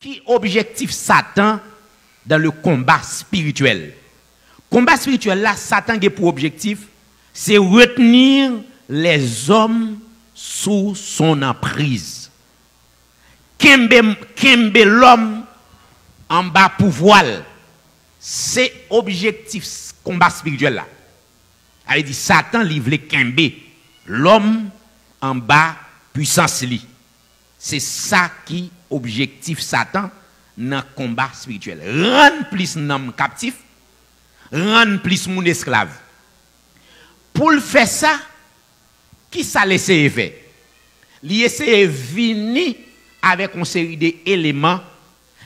qui objectif Satan dans le combat spirituel. Combat spirituel là, Satan a pour objectif, c'est retenir les hommes sous son emprise. Kembe l'homme en bas pouvoir. C'est objectif combat spirituel là. Il dit Satan livre Kembe l'homme en bas puissance li. C'est ça qui objectif Satan dans le combat spirituel. Rendre plus l'homme captif, rendre plus mon esclave. Pour le faire ça, qui ça laisse faire? Il essaie de venir avec une série d'éléments,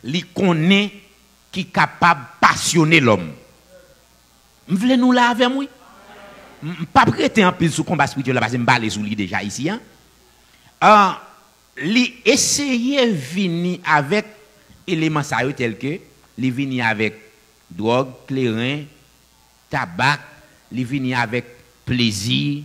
il connaît qui est capable de passionner l'homme. Vous voulez nous là avec moi? Je ne pas prêter un peu sur le combat spirituel parce que je vais sur lui déjà ici. Il essaie de venir avec éléments tels que il venir avec drogue, clairin, tabac, il venir avec plaisir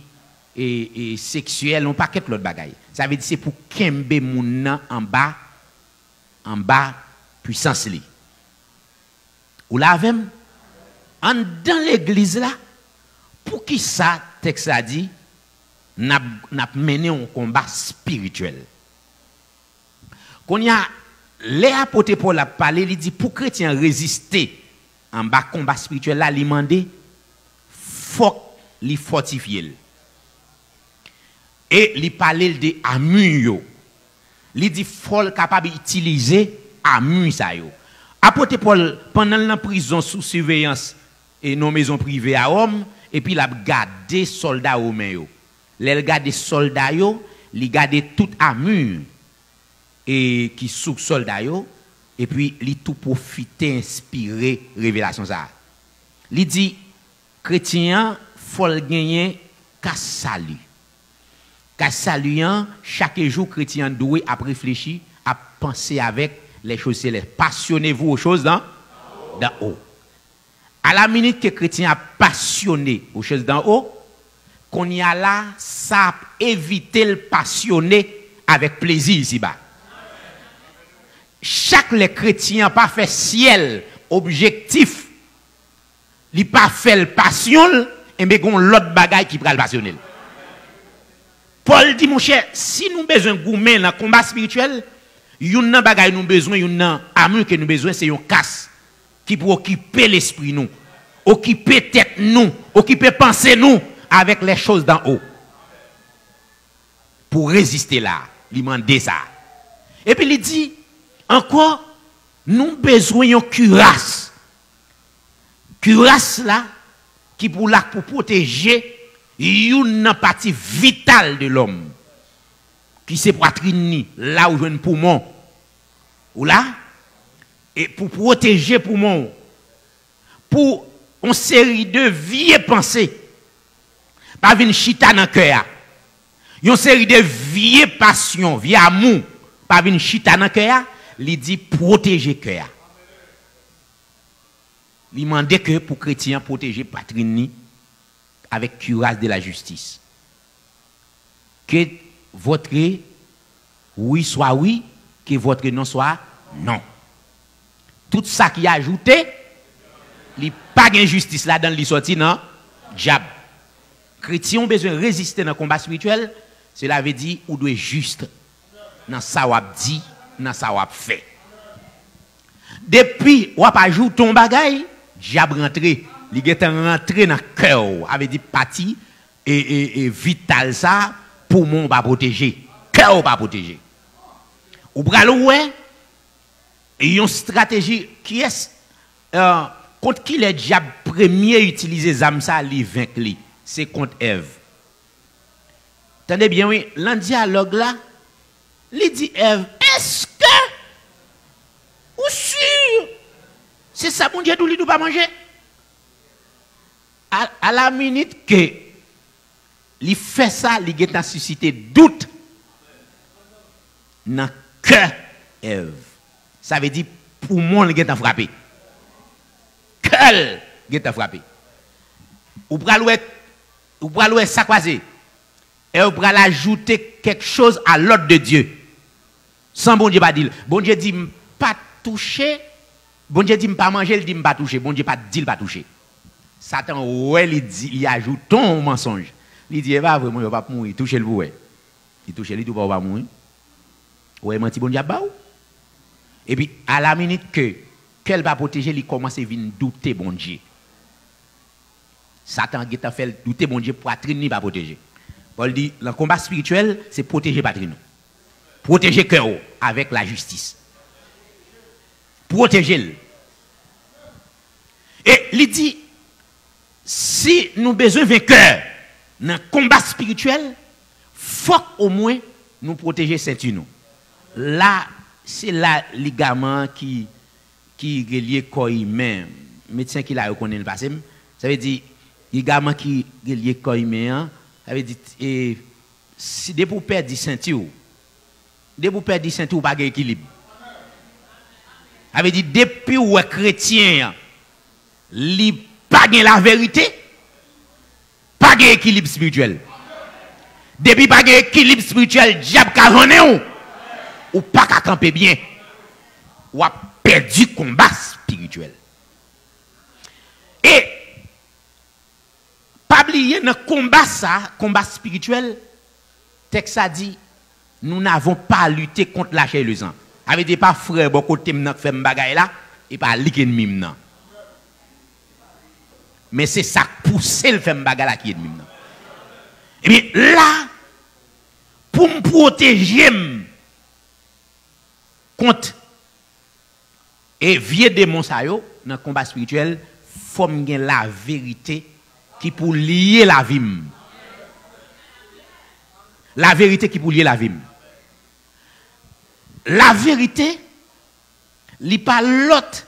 et sexuel, on paquet l'autre bagaille. Ça veut dire c'est pour kembe moun en bas puissance li. Ou la même dans l'église là, pour qui ça texte a dit n'a mené un combat spirituel. Qu'on y a les apôtres Paul a parlé, il dit pour chrétien résister en bas combat spirituel là, il demandé faut li fortifier. Et il parle de amu. Il dit faut capable d'utiliser amu ça yo. Apôtre Paul pendant la prison sous surveillance et nos maisons privées à Rome et puis il a gardé soldats romains yo. Les gardé soldats yo, il gardé tout amu et qui sous soldats yo et puis il tout profiter inspirer révélation ça. Il dit chrétien faut gagner qu'à salut. Qu'à saluant, chaque jour, chrétien doué à réfléchir, à penser avec les choses célestes. Passionnez-vous aux choses d'en haut. À la minute que chrétien a passionné aux choses d'en haut, qu'on y a là, ça éviter le passionner avec plaisir ici-bas. Chaque les chrétiens pas fait ciel objectif, il pas fait le passion, et mais gon l'autre bagaille qui prend le passionner. Paul dit, mon cher, si nous avons besoin de goumer dans le combat spirituel, yon nan bagay nous besoin, yon nan amour que nous besoin, c'est yon casse qui pour occuper l'esprit nous, occuper tête nous, occuper pensée nous avec les choses d'en haut. Pour résister là, il demande ça. Et puis il dit, encore, nous besoin yon cuirasse. Cuirasse là, qui pour protéger une partie vitale de l'homme qui c'est poitrine là où je un poumon ou là et pour protéger poumon pour une série de vieilles pensées pas une chita dans cœur une série de vieilles passions vieilles amour pas une chita dans cœur il dit protéger cœur il demande que pour chrétien protéger poitrine avec cuirasse de la justice. Que votre oui soit oui, que votre non soit non. Tout ça qui est ajouté, il n'y a pas d'injustice là dans l'issorti, non? Diable. Chrétiens ont besoin de résister dans le combat spirituel, cela veut dire ou doit juste dans ça ou dit, dans ça ou fait. Depuis ou pas ajouter ton bagaille, diable rentré. Il est rentré dans le cœur, avait dit parti et vital ça, pour mon pas protéger, cœur pas protéger. Ou braloué, une stratégie qui est contre qui les diables premier utiliser zam ça li vaincre li, c'est contre Ève. Attendez bien oui, l'un dialogue là, il dit Ève, est-ce que ou sûr c'est ça mon Dieu tout li pas manger? À la minute que il fait ça, il a suscité doute dans le cœur Ève. Ça veut dire pour moi, il a frappé. Cœur, il a frappé. Ou pral ça croisé. Et ou pral ajouter quelque chose à l'ordre de Dieu. Sans bon Dieu pas dire. Bon Dieu dit pas toucher, bon Dieu dit pas manger, il dit pas toucher, bon Dieu pas dit pas toucher. Satan ouais il dit il ajoute ton mensonge. Il dit va vraiment il va pas mourir, toucher le ouais. Il touche lui tout pas mourir. Ouais menti bon Dieu ba ou. Et puis à la minute que qu'elle va protéger, il commence à venir douter bon Dieu. Satan a fait douter bon Dieu poitrine ni pas protéger. Paul dit le combat spirituel c'est protéger poitrine. Protéger cœur avec la justice. Protéger-le. Et il dit, si nous avons besoin de vainqueur dans le combat spirituel, il faut au moins nous protéger ceinture. Là, c'est là le ligament qui relie le corps humain. Le médecin qui l'a reconnu le passé, ça veut dire, le ligament qui relie le corps humain, ça veut dire, si dès pour perdre la ceinture, dès pour perdre la ceinture, pas d'équilibre. Ça veut dire, depuis où est chrétien, il n'a pas la vérité, pas d'équilibre spirituel. Depuis pas d'équilibre spirituel, diable a ou pas qu'à camper bien, ou a perdu le combat spirituel. Et, pas oublier dans le combat spirituel, texte a dit, nous n'avons pas lutté contre la chair et le sang. Avec des pas frères, beaucoup de gens qui font bagay là, et pas l'ennemi maintenant. Mais c'est ça qui pousse le faire bagay là qui est ennemi. Et bien là, pour me protéger contre et vieux démons ça yo dans le combat spirituel, faut me gagner la vérité qui pour lier la vie. La vérité qui pour lier la vie. La vérité, li pas l'autre,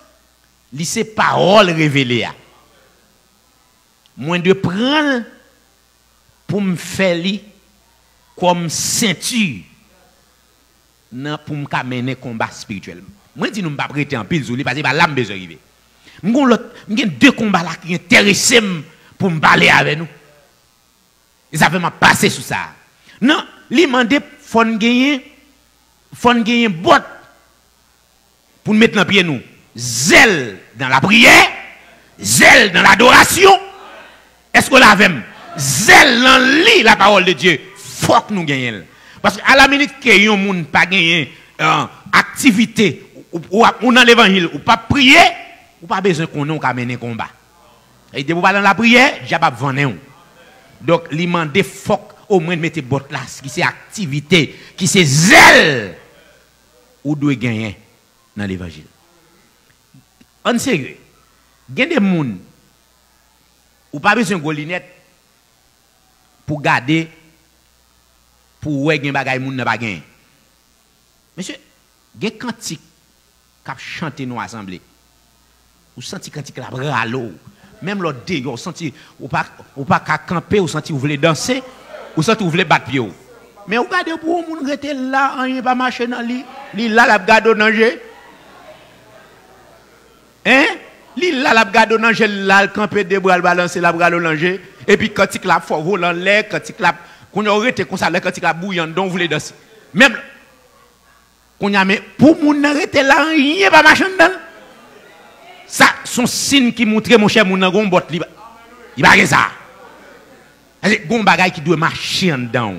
li c'est parole révélée. Moins de prendre pour me faire li comme ceinture pour me mener combat spirituel. Moi dis nous pas prêter en pile sur lui parce que là me besoin arriver. M'gen deux combats là qui intéressent pour me parler avec nous. Ils avaient m'a passé sur ça. Non, li mandé faut gagner bot pour nous mettre dans pied nous. Zèle dans la prière, zèle dans l'adoration. Est-ce que l'avez? Zèle dans la parole de Dieu. Faut que nous gagnions. Parce qu'à la minute que yon moun pas gagné activité ou dans l'évangile ou pas prier, ou pas besoin qu'on nous mener combat. Et de vous pas dans la prière, j'ai pas vendre. Donc li mande faut au moins mettre bot là qui c'est activité, qui c'est zèle ou doit gagner dans l'évangile. En sérieux, il y a des gens ou pas besoin de golinette pour garder pour ouais gen bagay moun n'a pas gagner. Monsieur, gen cantique qu'a chanter nous assemblée. Ou senti cantique la bralo, même l'autre dé, ou senti ou pas qu'à camper, ou senti vous voulez danser, ou senti vous voulez battre pied. Mais vous regardez pour moun rete là, rien pas marcher dans li là la garde danger. Hein? Li là la garde danger là le camper de bras balancer la bras danger et puis quand il la fort volant l'air quand il la qu'on aurait été comme ça quand il la bouillant donc vous voulez danser. Même qu'on y a mais pour moun rete là rien pas marcher dedans. Ça son signe qui montre mon cher moun nan gon bot li. Il va ça. C'est gon bagay qui doit marcher dedans.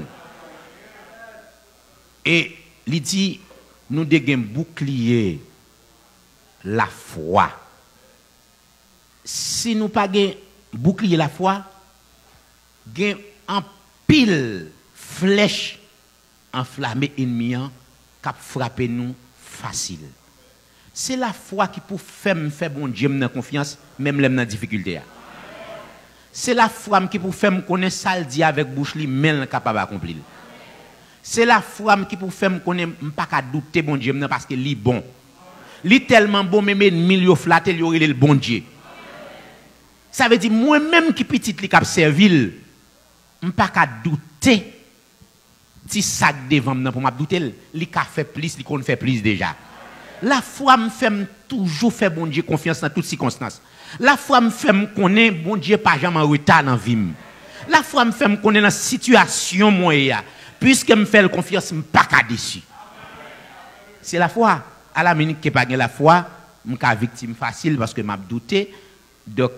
Et il dit, nous devons bouclier la foi. Si nous pas bouclier la foi, nous en pile flèche enflammée ennemi qui frappe nous facile. C'est la foi qui pour faire bon Dieu dans confiance, même dans difficulté. C'est la foi qui pour faire connaître ça dit avec bouche li, même capable d'accomplir. C'est la foi qui pour faire me connaître pas qu'à douter bon Dieu parce que li bon. Li tellement bon même ennemi yo flatter li aurait le bon Dieu. Ça veut dire moi même qui petit li cap servil, pas qu'à douter ti sac devant moi pour m'a douter, li ka fait plus, li kon fait plus déjà. La foi me fait toujours faire bon Dieu confiance dans toutes circonstances. La foi me fait me connaître bon Dieu pas jamais en retard dans vie. La foi me fait me connaître dans situation moi puisque me fait confiance me pas qu'à déçu. C'est la foi. à la minute que pas la foi, je suis victime facile parce que m'a douté. Donc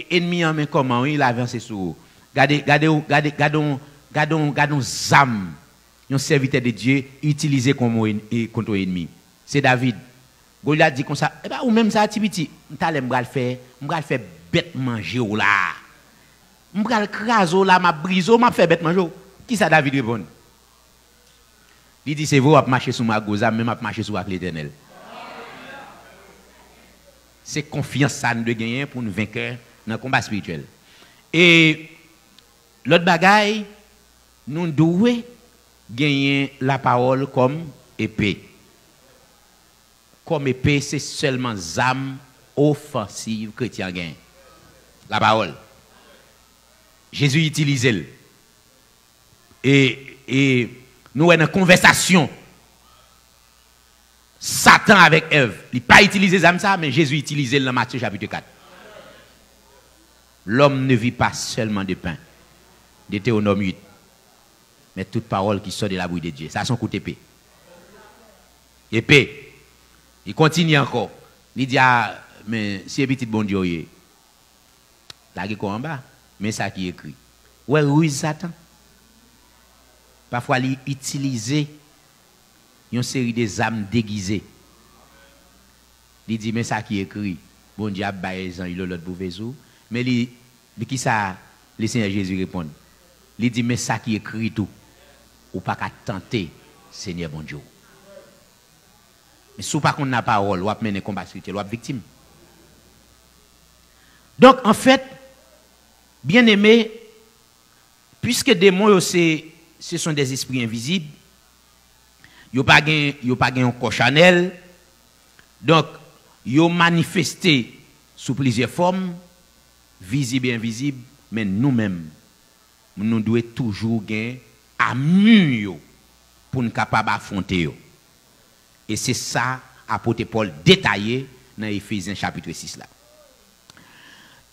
ennemi en main comment il a avancé sur. Gardons zam. Un serviteur de Dieu utilisé contre l'ennemi. C'est David. Goliath dit comme ça, eh ben, ou même ça, petit, m'bral faire bête manger ou là. M'bral craser là, m'a brisé, m'a fait bête manger. Qui ça David répond? Il dit c'est vous à marcher sur ma goza, même à marcher sur l'Éternel. C'est confiance ça nous de gagner pour nous vaincre dans le combat spirituel. Et l'autre bagaille, nous devons gagner la parole comme épée. Comme épée, c'est seulement âme offensive chrétien gagne. La parole. Jésus utilisait. Et nous avons une conversation. Satan avec Ève. Il n'a pas utilisé l'âme ça, mais Jésus utilisait dans Matthieu chapitre 4. L'homme ne vit pas seulement de pain. Deutéronome 8. Mais toute parole qui sort de la bouche de Dieu. Ça, son coup d'épée. Épée. Il continue encore. Il dit, ah, mais si petit bon Dieu, là, il est en bas. Mais ça qui est écrit. Ouais, ruse Satan. Parfois, il utilise une série de âmes déguisées. Il dit, mais ça qui est écrit. Bon Dieu, il a l'autre bouvet. Mais qui ça, le Seigneur Jésus répond. Il dit, mais ça qui est écrit tout. Ou pas qu'à tenter, Seigneur bon Dieu. Mais si vous pas qu'on n'a pas parole, ou à mener combat spirituel, ou à victime. Donc, en fait, bien aimé, puisque des démons, ce sont des esprits invisibles, ils n'ont pas un corps Chanel, donc, ils ont manifesté sous plusieurs formes, visibles et invisibles, mais nous-mêmes, nous devons toujours gagner à mieux pour nous capables d'affronter. Et c'est ça, apôtre Paul détaillé dans Éphésiens chapitre 6 là.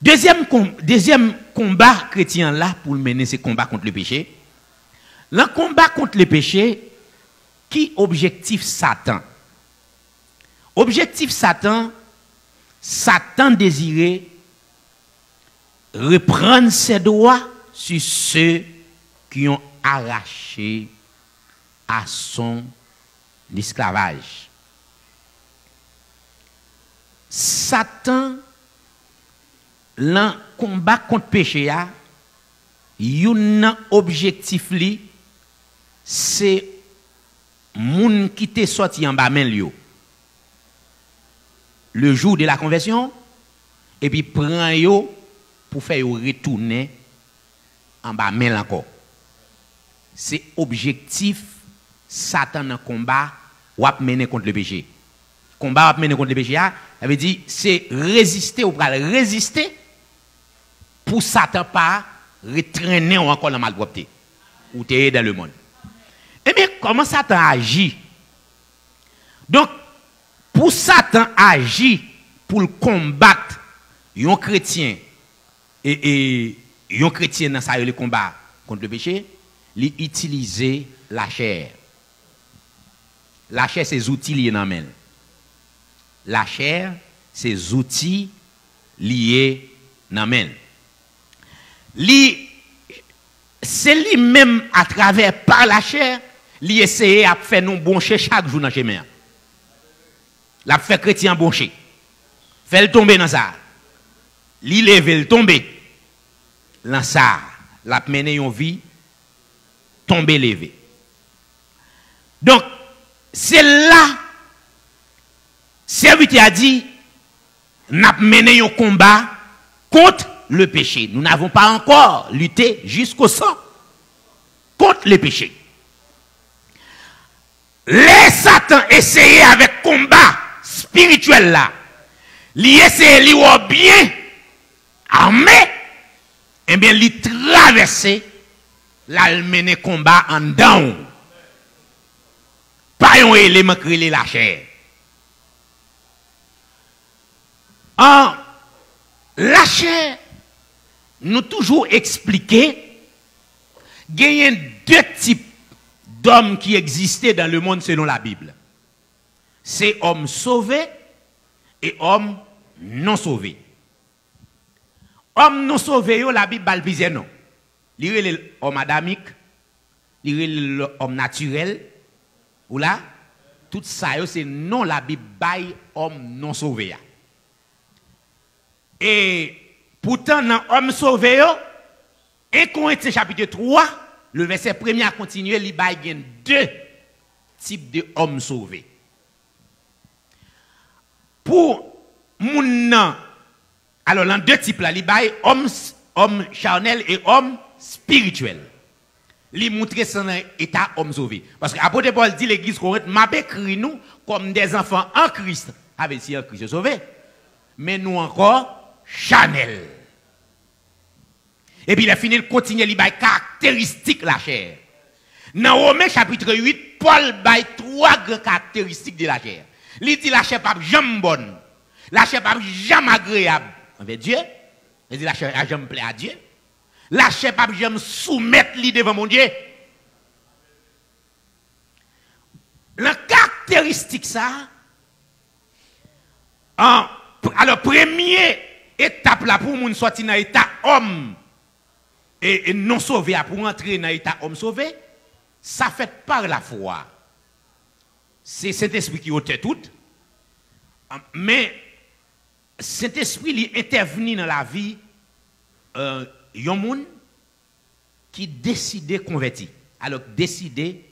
Deuxième combat chrétien là pour mener ce combat contre le péché. Le combat contre le péché, qui objectif Satan? Objectif Satan, Satan désirait reprendre ses droits sur ceux qui ont arraché à son l'esclavage. Satan, le combat contre le péché, un objectif li, c'est moun qui te sorti en bas main le jour de la conversion, et puis prend yo pour faire retourner en bas main encore. C'est objectif Satan dans combat ou à mener contre le péché. Combat à mener contre le péché, ça veut dire c'est résister ou pas résister pour Satan pas retraîner encore la malpropreté ou t'aider dans le monde. Eh bien, comment Satan agit? Donc, pour Satan agir pour combattre un chrétien et un chrétien dans le combat contre le péché, il utilise la chair. La chair, c'est outils liés dans la main. La chair, c'est outils liés dans la main. C'est lui-même à travers par la chair, il essaie de faire nous boncher chaque jour dans le chemin. La fait chrétien boncher. Fait le tomber dans ça. Li lève le tomber. Dans ça, la mener une vie tomber levé. Donc c'est là serviteur a dit n'a mené un combat contre le péché. Nous n'avons pas encore lutté jusqu'au sang contre le péché. Les Satan essayaient avec combat spirituel là, li essayaient li bien armé, et bien li traverser la mener combat en dedans. Pas un élément créé la chair. La chair nous toujours expliqué qu'il y a deux types d'hommes qui existaient dans le monde selon la Bible. c'est homme sauvé et homme non sauvé. Homme non sauvé, la Bible parle plusieurs noms. Il y a l'homme adamique, il y a l'homme naturel, ou là, tout ça, c'est non la Bible baille homme non sauvé. Et pourtant, dans homme sauvé, 1 Corinthiens chapitre 3, le verset 1er a continué, il y a deux types de hommes sauvés. Pour moun alors dans deux types là, il y a homme charnel et homme spirituel. Il montre son état homme sauvé. Parce que l'apôtre Paul dit l'église Corinthe m'a écrit nous comme des enfants en Christ. Avec si en Christ sauvé. Mais nous encore charnel. Et puis il a fini de continuer, il a caractéristiques la chair. Dans Romains chapitre 8, Paul a trois grandes caractéristiques de la chair. Il dit la chair pas jamais bonne. La chair pas jamais agréable envers Dieu. Il dit la chair pas jamais plaît à Dieu. La chair pas jamais soumettre lui devant mon Dieu. La caractéristique ça, alors première étape là pour moun sortir dans l'état homme et non sauvé, pour entrer dans l'état homme sauvé, ça fait par la foi. C'est cet esprit qui ôte tout. Mais cet esprit il intervient dans la vie yon moun qui décide de convertir. Alors décider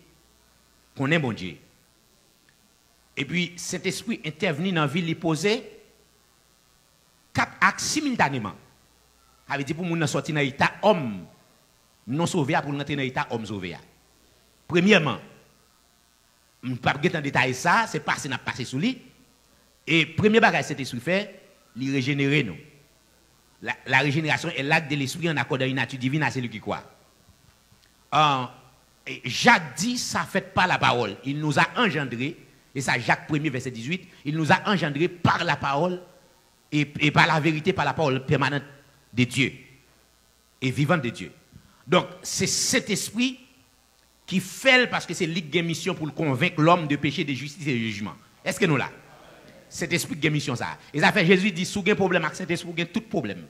qu'on est bon Dieu. Et puis cet esprit intervient dans la vie, il poser 4 actes simultanément. Ça veut dire pour moun sortir dans l'état homme non sauvé pour entrer dans l'état homme sauvé. Premièrement, je ne vais pas entrer en détail ça, c'est passé n'a passé sous lui. Et premier bagage cet esprit fait, il régénérer nous. La régénération est l'acte de l'esprit en accord avec une nature divine à celui qui croit. Jacques dit, ça fait pas la parole. Il nous a engendrés, et ça Jacques 1er verset 18, il nous a engendrés par la parole et par la vérité, par la parole permanente de Dieu et vivante de Dieu. Donc c'est cet esprit qui fait parce que c'est une mission pour convaincre l'homme de péché, de justice et de jugement. Est-ce que nous là? Cet esprit de mission ça. Et ça fait Jésus dit si vous avez un problème avec cet esprit, vous avez tout problème.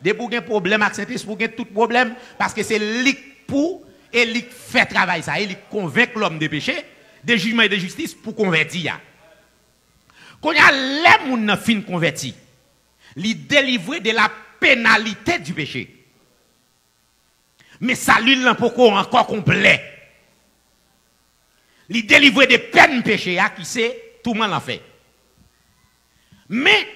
Dès que vous avez un problème avec cet esprit, vous avez tout problème parce que c'est lui pour et lui fait travail ça, et lui convaincre l'homme de péché, de jugement et de justice pour convertir. Quand il y a les gens qui fin converti, lui délivrer de la pénalité du péché. Mais ça lui n'a pas encore complet. Lui délivrer des peines péché qui c'est tout le monde en fait. Mais,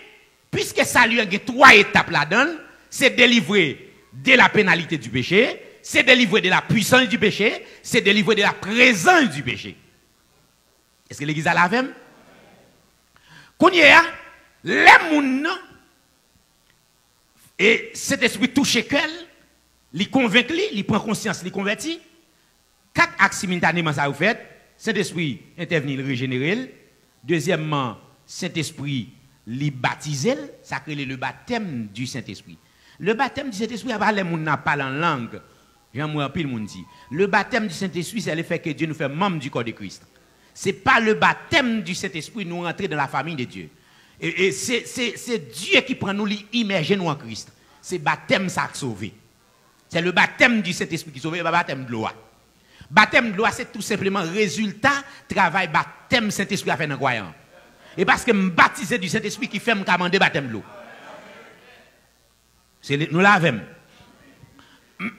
puisque ça lui a 3 étapes là-dedans, c'est délivrer de la pénalité du péché, c'est délivrer de la puissance du péché, c'est délivrer de la présence du péché. Est-ce que l'église a la même? Quand il y a les gens, et cet esprit touche qu'elle, il convainc, il prend conscience, il convertit. 4 actes simultanément ça vous fait. Saint-Esprit intervient, il régénère. Deuxièmement, Saint-Esprit li baptisé, ça crée le baptême du Saint-Esprit. Le baptême du Saint-Esprit, les gens ne parlent en langue. Jean-Moi Pile moun dit. Le baptême du Saint-Esprit, c'est le fait que Dieu nous fait membres du corps de Christ. Ce n'est pas le baptême du Saint-Esprit nous rentrer dans la famille de Dieu. Et c'est Dieu qui prend nous, immerger nous en Christ. C'est le baptême ça qui sauve. C'est le baptême du Saint-Esprit qui sauve, le baptême de loi. Baptême de loi, c'est tout simplement résultat travail baptême Saint-Esprit a fait dans le croyant. Et parce que me baptisé du Saint-Esprit qui fait me commander baptême de l'eau. Nous l'avons.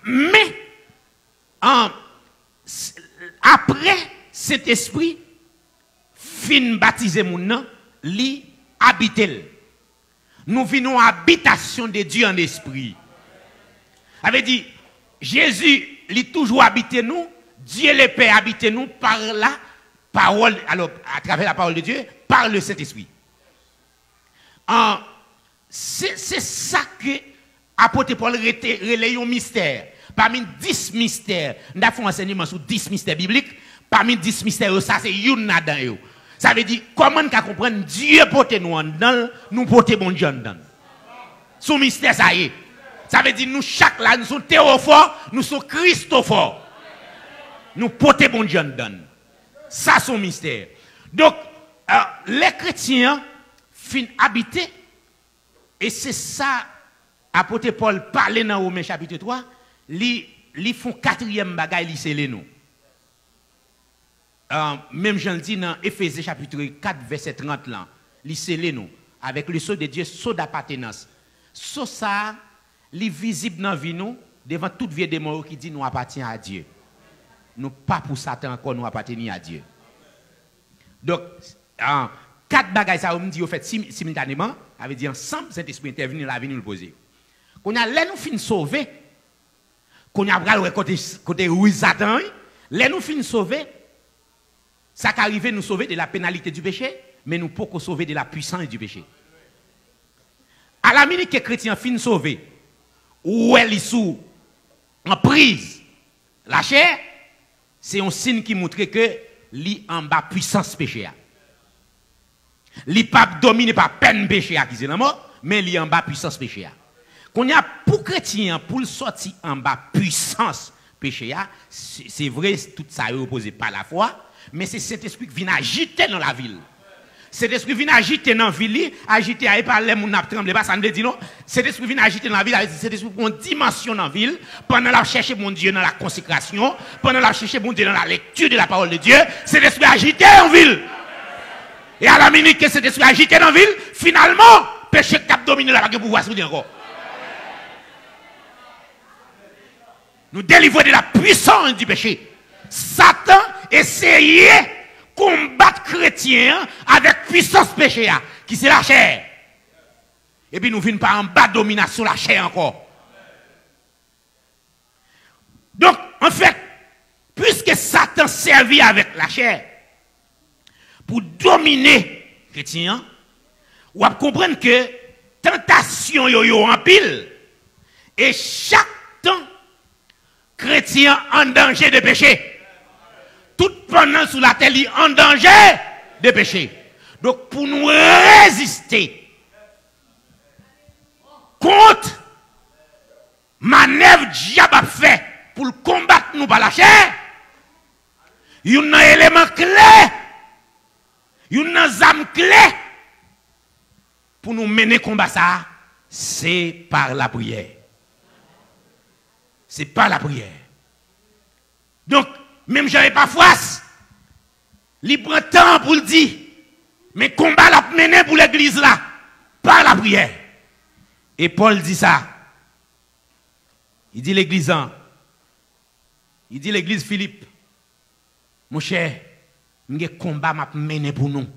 Mais, après cet esprit, fin baptisé mon nom, li habite. Nous venons habitation de Dieu en esprit. Avait dit, Jésus, il toujours habité nous, Dieu le Père habite nous par la parole, alors à travers la parole de Dieu, par le Saint-Esprit. C'est ça que apôtre Paul relaye un mystère. Parmi 10 mystères, nous avons fait un enseignement sur 10 mystères bibliques. Parmi 10 mystères, ça c'est une là-dedans. Ça veut dire comment nous comprendre Dieu porte nous en dedans, nous porte bon Dieu en dedans. Son mystère, ça y est. Ça veut dire nous chaque là, nous sommes théophores, nous sommes christophores. Nous portons bon Dieu en dedans. Ça son mystère. Donc, Alors, les chrétiens fin habiter, et c'est ça, apôtre Paul parlait dans Romains chapitre 3, ils font quatrième bagaille, ils scellent nous. Même j'en dis dans Éphésiens chapitre 4, verset 30 là, ils scellent nous, avec le sceau de Dieu, sceau d'appartenance. Sceau ça, li visible dans la vie nous, devant toute vie de mort qui dit nous appartenons à Dieu. Nous pas pour Satan encore, nous appartenons à Dieu. Donc, quatre bagages, ça, on me dit, au fait, simultanément, avait dit ensemble, Saint-Esprit intervenu dans la vie, nous le poser. Qu'on a là, nous fin sauver, qu'on a pris côté oui, Satan, là, nous fin sauver, ça qui arrive, nous sauver de la pénalité du péché, mais nous pouvons sauver de la puissance du péché. À la minute que les chrétiens fin sauver, ou elle est sous en prise, la chair, c'est un signe qui montre que li en bas puissance péché. Li pas dominé par peine péché qui c'est la mort, mais li en bas puissance péché. Qu'on y a pour chrétien pour sortir en bas puissance péché, c'est vrai tout ça est opposé par la foi, mais c'est cet esprit qui vient agiter dans la ville. Cet esprit vient agiter dans la ville, agiter à parler mon n'a tremblé pas ça ne dit non. Cet esprit vient agiter dans la ville, cet esprit prend une dimension dans la ville pendant la chercher mon Dieu dans la consécration, pendant la chercher mon Dieu dans la lecture de la parole de Dieu, cet esprit agité en ville. Et à la minute que cet esprit agité dans la ville, finalement, péché qui a dominé la vague pouvoir soutenir encore. Nous délivrer de la puissance du péché. Satan essayait combattre chrétiens avec puissance péché, qui c'est la chair. Et puis nous venons par en bas domination la chair encore. Donc, en fait, puisque Satan servit avec la chair pour dominer les chrétiens, vous comprenez que tentation yo en pile, et chaque temps, chrétien en danger de péché. Tout pendant sous la terre, il en danger de péché. Donc, pour nous résister contre manœuvre diable fait pour combattre nous par la chair, il y a un élément clé, il y a une âme clé pour nous mener combat ça, c'est par la prière. C'est par la prière. Donc, même j'avais pas foi, il prend temps pour le dire, mais combat l'a mené pour l'église là, par la prière. Et Paul dit ça. Il dit l'église, il dit l'église Philippe, mon cher, le combat m'a mené pour nous,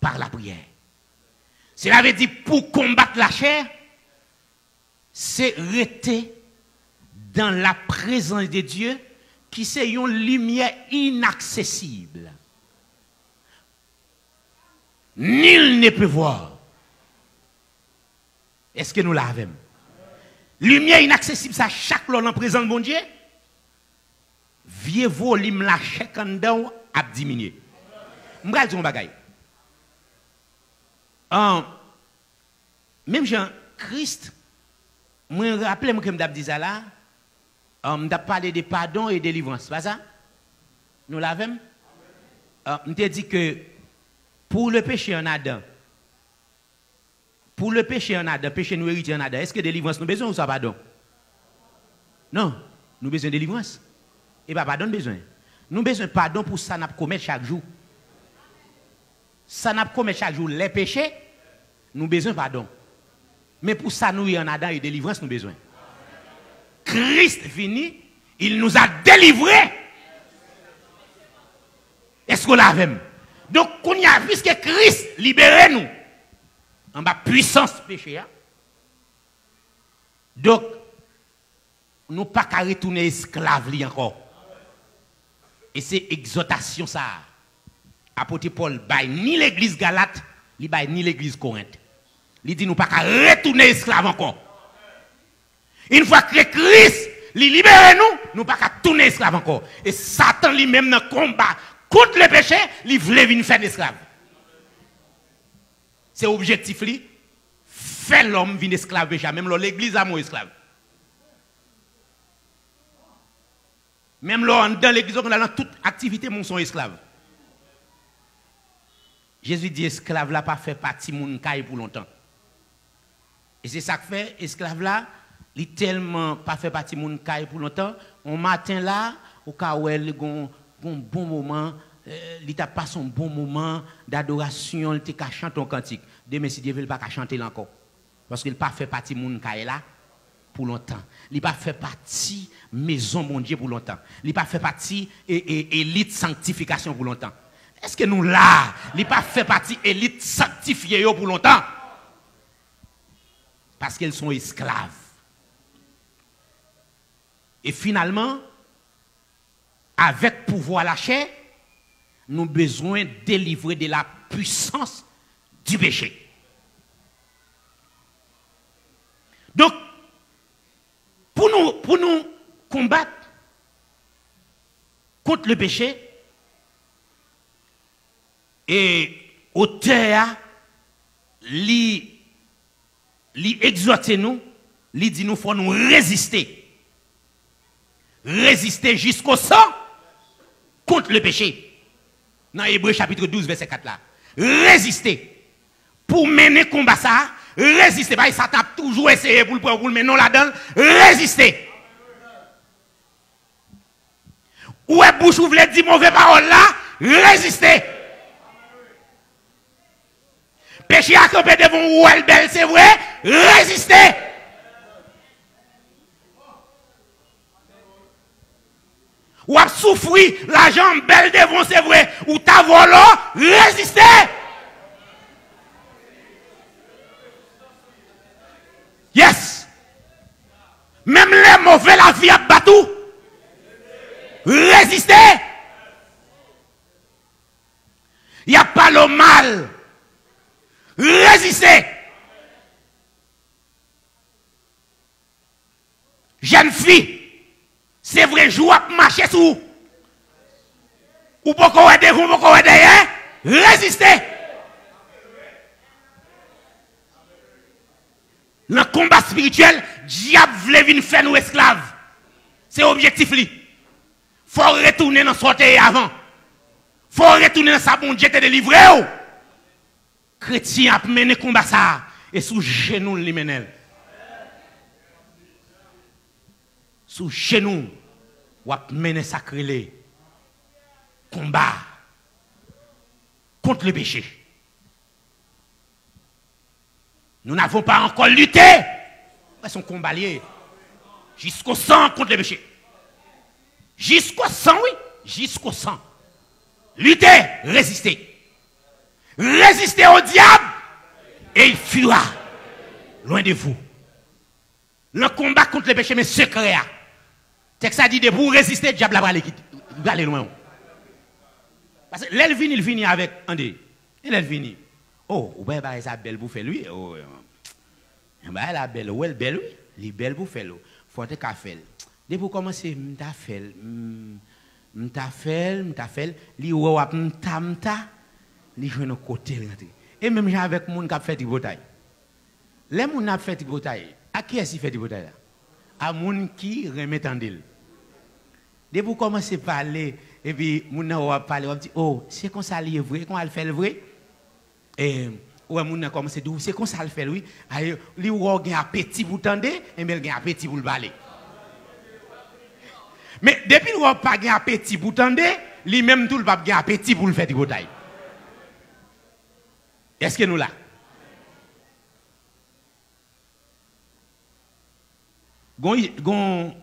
par la prière. Cela veut dire pour combattre la chair, c'est rester dans la présence de Dieu, qui c'est une lumière inaccessible. Nul ne peut voir. Est-ce que nous l'avons? Lumière inaccessible, ça chaque l'on en présence de bon Dieu. Vieux volume la chaque en a diminué. Je vais dire un bagage. Même Jean-Christ, je me rappelle que je dit ça là. On a parlé de pardon et de délivrance, pas ça? Nous l'avons? On t'a dit que pour le péché en Adam, péché nous hérité en Adam, est-ce que délivrance nous besoin ou ça pardon? Non, nous besoin de délivrance. Et pas pardon besoin. Nous besoin de pardon pour ça n'a commettre chaque jour. Ça n'a commettre chaque jour les péchés, nous besoin de pardon. Mais pour ça nous en Adam et délivrance nous besoin. Christ venu, il nous a délivrés. Est-ce qu'on l'a même? Donc, puisque Christ libère nous en bas puissance péché, donc, nous pas qu'à retourner esclaves encore. Et c'est exhortation ça. Apôtre Paul, ni l'église Galate, ni l'église Corinthe. Il dit nous pas qu'à retourner esclaves encore. Une fois que Christ libère nous, nous pas qu'à tourner esclaves encore. Et Satan lui-même dans le combat contre le péché, il voulait venir faire esclave. C'est objectif lui, faire l'homme venir esclave péché, même l'église a mon esclave. Même dans l'église, on a dans toute activité, mon son esclave. Jésus dit esclave là pas fait partie moun kay pour longtemps. Et c'est ça que fait esclave là, il tellement pas fait partie moun kay pour longtemps, on matin là au cas où elle gon bon moment, il t'a pas son bon moment d'adoration, il t'a chanter un cantique. Demain si Dieu veut pas chanter encore parce qu'il pas fait partie moun kay là pour longtemps. Il pas fait partie maison mon Dieu pour longtemps. Il pas fait partie élite sanctification pour longtemps. Est-ce que nous là, il pas fait partie élite sanctifiée pour longtemps? Parce qu'elles sont esclaves. Et finalement, avec pouvoir lâché, nous avons besoin de délivrer de la puissance du péché. Donc, pour nous combattre contre le péché, et auteur, li exhorte nous, li dit nous faut nous résister. Résister jusqu'au sang contre le péché. Dans Hébreux chapitre 12, verset 4 là. Résister. Pour mener combat ça, résister. Bah, ça tape toujours essayer pour le mener là-dedans. Résister. Ou est bouche ouverte dit mauvais parole là, résister. Péché à camper devant ou elle belle, c'est vrai, résister. Ou a souffrir, la jambe belle devant, c'est vrai, ou ta volé, résister. Yes. Même les mauvais, la vie a battu. Résister. Il n'y a pas le mal. Résister. Jeune fille, c'est vrai, joue à marcher sous. Ou pourquoi aider, ou pourquoi aider, résister. Dans le combat spirituel, diable veut venir faire nous esclaves. C'est objectif li. Faut retourner dans sortir avant. Faut retourner dans sa bon Dieu te délivrer. Chrétien a mené combat ça et sous genou li menel. Sous genou ou a mené sacré combat contre le péché. Nous n'avons pas encore lutté. C'est son combat lié. Jusqu'au sang contre le péché. Jusqu'au sang, oui. Jusqu'au sang. Lutter, résister. Résister au diable et il fuira loin de vous. Le combat contre le péché, mais secret. Texte a dit de pour résister, le diable va aller loin. Parce que l'Elvini, il finit avec Andé. Et l'Elvini. Oh, ou bien ça belle pour faire lui. Oh, bah la belle, ou elle belle, oui. Elle belle pour faire lui. Faut te faire. Dès pour commencer, m'ta fait, li ou m'ta. Li joue nos côtés. Et même avec moun qui a fait des batailles. Les moun qui a fait des batailles, à qui est-ce qui fait des batailles là? À moun qui remet en deal. Dès vous commencez à parler, et puis moun a parlé, on dit, oh, c'est comme ça li est vrai, qu'on a le fait le vrai. Et ouais, moun a commencé à dire, c'est comme ça le fait oui. Li ou a un appétit pour tendre, et bien il a un appétit pour le parler. Mais depuis qu'il n'a pas un appétit pour tendre, lui-même tout le pas un appétit pour le faire des batailles. Est-ce que nous là? Gon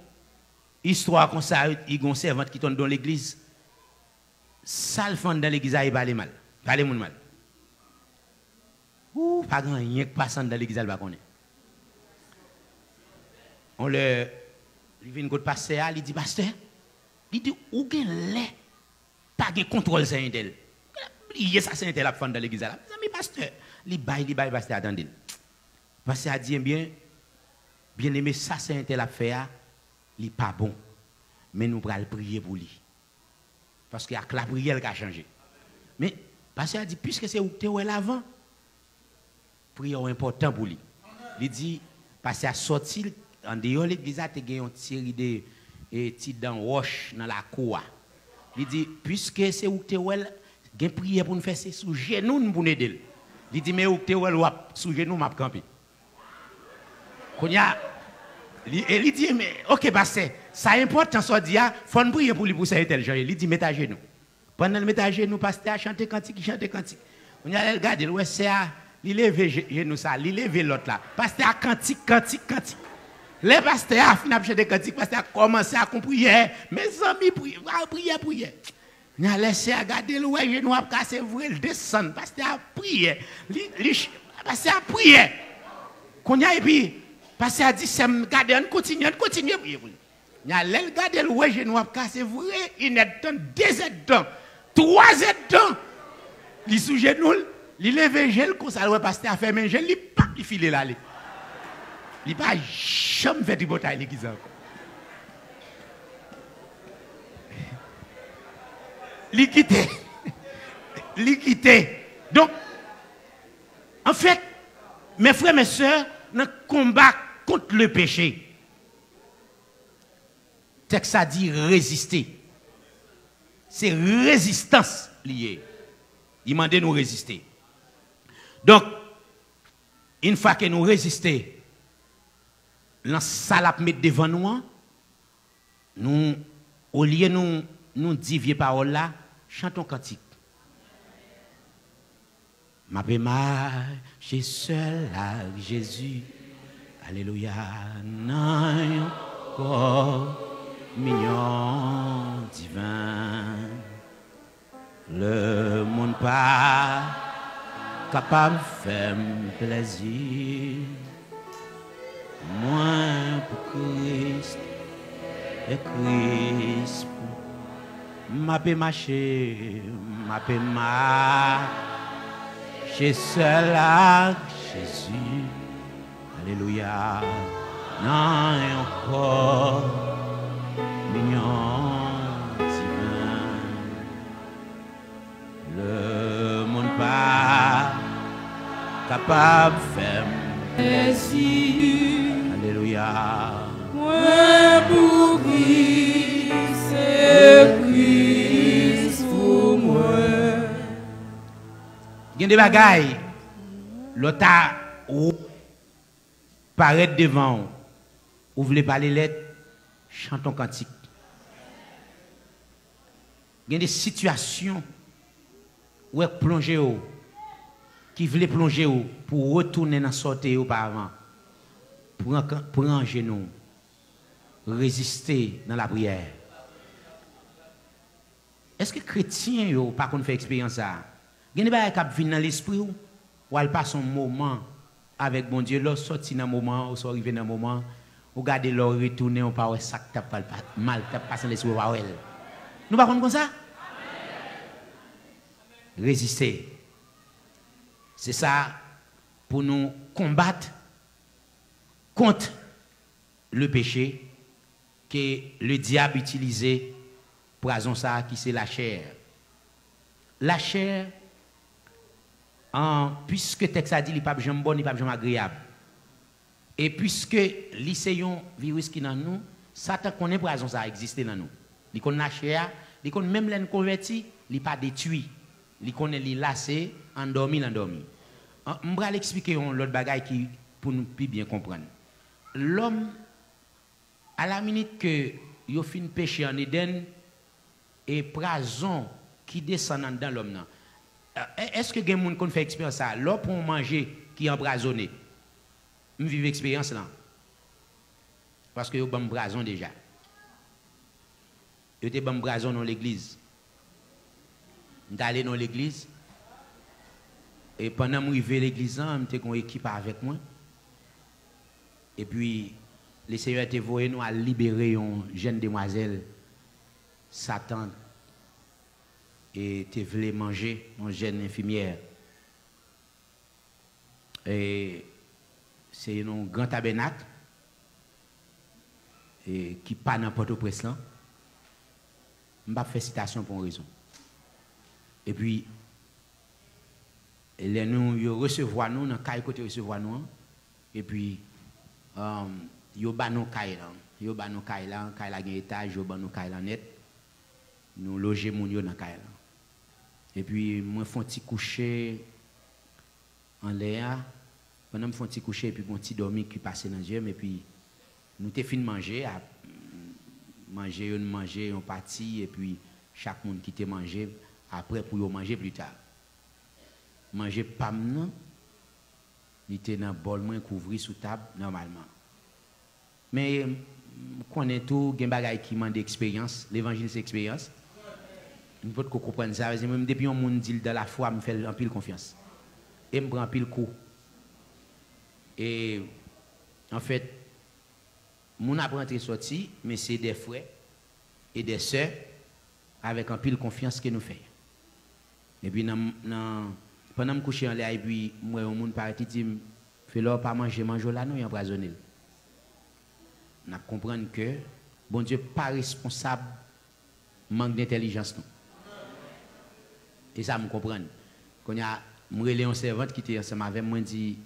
histoire comme ça, il y a un servant qui tombe dans l'église. Ça le fond dans l'église, il parle mal. Parle mal. Ouh, pas grand rien qui passe dans l'église, il va connaître. On le. Il vient de passer, il dit, pasteur, il dit, où est le pas de contrôle saint d'elle. Il y a ça saint d'elle à fond dans l'église. Mais pasteur, il baille, pasteur, attendez. Pasteur a dit, bien aimé, ça saint d'elle à faire, il n'est pas bon. Mais nous allons prier pour lui. Parce qu'il y a que la prière qui a changé. Mais pasteur a dit, puisque c'est où tu es l'avant, prière important pour lui. Il dit, pasteur a sorti. En dehors, l'église a gagné une série de petits dents roches dans la cour. Il dit, puisque c'est où tu es, Gen prière pour nous faire c'est sous genou pour nous aider. Il dit mais ou te ou sous genou m'a camper. Konya il dit mais OK pasteur, ça important ça dit faut nous prier pour lui pour ça tel genre. Il dit mets à genoux. Pendant le mettre à genoux pasteur chanter cantique, chanter cantique. On a regardé ouais c'est il lever genou ça, il lever l'autre là. Pasteur cantique. Les pasteurs a fini de chanter cantique, pasteur a commencé à prier. Mes amis prier. On a laissé regarder le ouais genou a casser vrai le descendre pasteur a prié. Pasteur a prié. Qu'on y a et puis pasteur a dit c'est garder on continue prier pour lui. On a laissé regarder le ouais genou a casser vrai une aide temps, deux aides temps, trois aides temps. Il sous genou, il lève gel comme ça le pasteur a fait main gel, il pas il file là. Il pas jamais fait du bataille qui ça. Liquidité. Donc, en fait, mes frères, mes sœurs, dans le combat contre le péché, texte a dit résister. C'est résistance liée. Il m'a dit nous résister. Donc, une fois que nous résistons, dans salap mettre devant nous, au lieu de nous dire vieille parole là, chantons cantique. Ma paix marche seul avec Jésus. Alléluia. Non, encore mignon divin. Le monde pas capable de faire plaisir. Moi pour Christ et Christ. Ma paix marcher seul avec Jésus. Alléluia. Non, et encore mignon divin. Le monde pas capable de faire plaisir. Alléluia. Moi pour Christ et Christ pour moi. Il y a des bagailles, l'autre ou paraître devant, ou voulez parler lettres, chantons cantique. Il y a des situations où est plongé qui voulait plonger pour retourner dans sortir auparavant, pour un genou, résister dans la prière. Est-ce que les chrétiens n'ont pas fait expérience ça? Il y a des gens qui viennent dans l'esprit où elle passe un moment avec bon Dieu, là, sorti dans un moment, ou arrivé dans un moment, ou regardez leur retourner, on parle ça qui tape mal, tape pas dans l'esprit, nous ne pas comme ça? Résister. C'est ça pour nous combattre contre le péché que le diable utilisait pour raison ça qui c'est la chair. La chair, puisque le texte a dit qu'il n'est pas jamais bon, il n'est pas jamais agréable. Et puisque c'est un virus qui est dans nous, Satan connaît pour raison ça exister dans nous. Il connaît la chair, il connaît même les convertis, il n'est pas détruit. Il connaît les lassés, endormi. Je vais expliquer l'autre bagaille qui pour nous plus bien comprendre. L'homme, à la minute que il fin péché en Éden, et poison qui descend dans l'homme. Est-ce que les gens qui fait expérience ça, l'homme pour manger qui est embrasonné? Je vis l'expérience là. Parce que vous avez brason déjà. Vous avez brason dans l'église. Je suis allé dans l'église. Et pendant que je suis à l'église, j'étais une équipe avec moi. Et puis, le Seigneur était voué nous à libérer une jeune demoiselle, Satan, et tu voulais manger une jeune infirmière. Et c'est un grand tabernacle et qui pas n'importe où presse là. Je ne vais pas faire citation pour une raison. Et puis, nous recevoir nous, dans le côté recevoir nous, et puis, yo ba nous caille là, yo ba nous caille là a un étage, yo ba nous caille là net, nous loger moun yo dans caille là. Et puis, moi, je fais un petit coucher en l'air. Pendant que je fais un petit coucher, et puis, mon petit dormi qui passe dans le jeu. Et puis, nous t'es fini de manger. Manger, on partit. Et puis, chaque monde qui t'a mangé, après, pour manger plus tard. Manger pas non. Il était dans le bol, moi, couvert sous table, normalement. Mais, connaît tout, il y a des choses qui demandent expérience. L'évangile, c'est expérience. Il faut qu'on comprenne ça. Même depuis un monde dit dans la foi, je me fais un pile confiance. Et je me prends un pile coup. Et en fait, mon apprenti sorti, mais c'est des frères et des sœurs avec un pile confiance que nous faisons. Et puis, pendant que je me couche en l'air, et puis, moi, un monde paraît dit, fais leur pas manger là, nous, empoisonné. Nous comprenons que bon Dieu n'est pas responsable manque d'intelligence. Et ça, je comprends. Quand il y a un servante qui était ensemble avec moi, dit,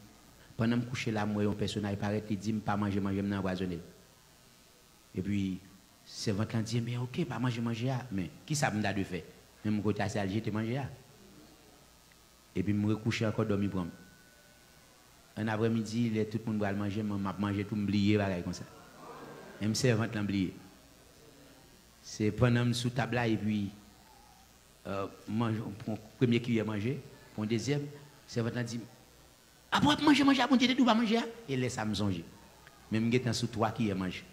pendant que je couche là, moi, un personnage paraît qui dit, pas manger, je suis empoisonné. Et puis, servante là dit, mais ok, pas manger, mais qui ça me de faire? Même côté à Alger, tu manger. Et puis, je me recouche encore dormir pour moi. Un après-midi, tout le monde va manger, je manger tout oublié, comme ça. Même servante l'a oublié. C'est pendant que sous table là, et puis, pour le premier qui a mangé, pour le deuxième, servante l'a dit, après manger, après Dieu, tout va manger. Et laisse ça me songer. Même si sous toi qui a mangé.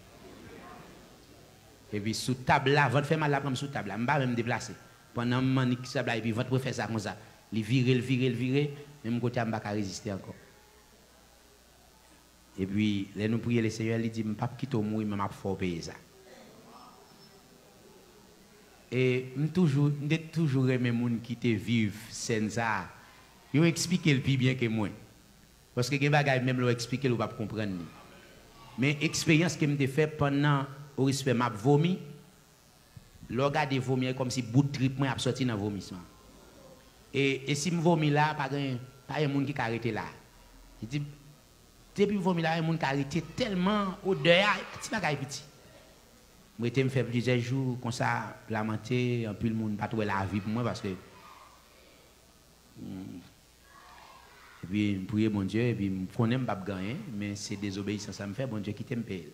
Et puis, sous table là, votre fait mal là, comme sous table là, je ne vais pas me déplacer. Pendant que je suis là, et puis, votre peut faire ça comme ça. Il vire, même côté, je ne vais pas résister encore. Et puis, là, nous prions le Seigneur, il dit, je ne vais pas quitter mourir, mais je vais faire payer ça. Et je toujours aimé les gens qui te vivent sans ça. Ils expliquent le plus bien que moi. Parce que les gens même leur expliquer, ils ne peuvent pas comprendre. Mais l'expérience que je fait pendant au respect, je vomi. Le regard de vomir comme si bout de trip moi a sorti dans le vomissement. Et si je vomis là, pas de monde qui a arrêté là. Je dis, depuis que je vomis là, il y a des gens qui a arrêté tellement odeur, petit bagage petit. Moi, je me fait plusieurs jours comme ça, lamenter, un peu le monde pas trouver la vie pour moi parce que. Et puis, je prie mon Dieu, et puis je connais pas gagner, mais c'est désobéissance ça me fait, bon Dieu qui t'aime paye.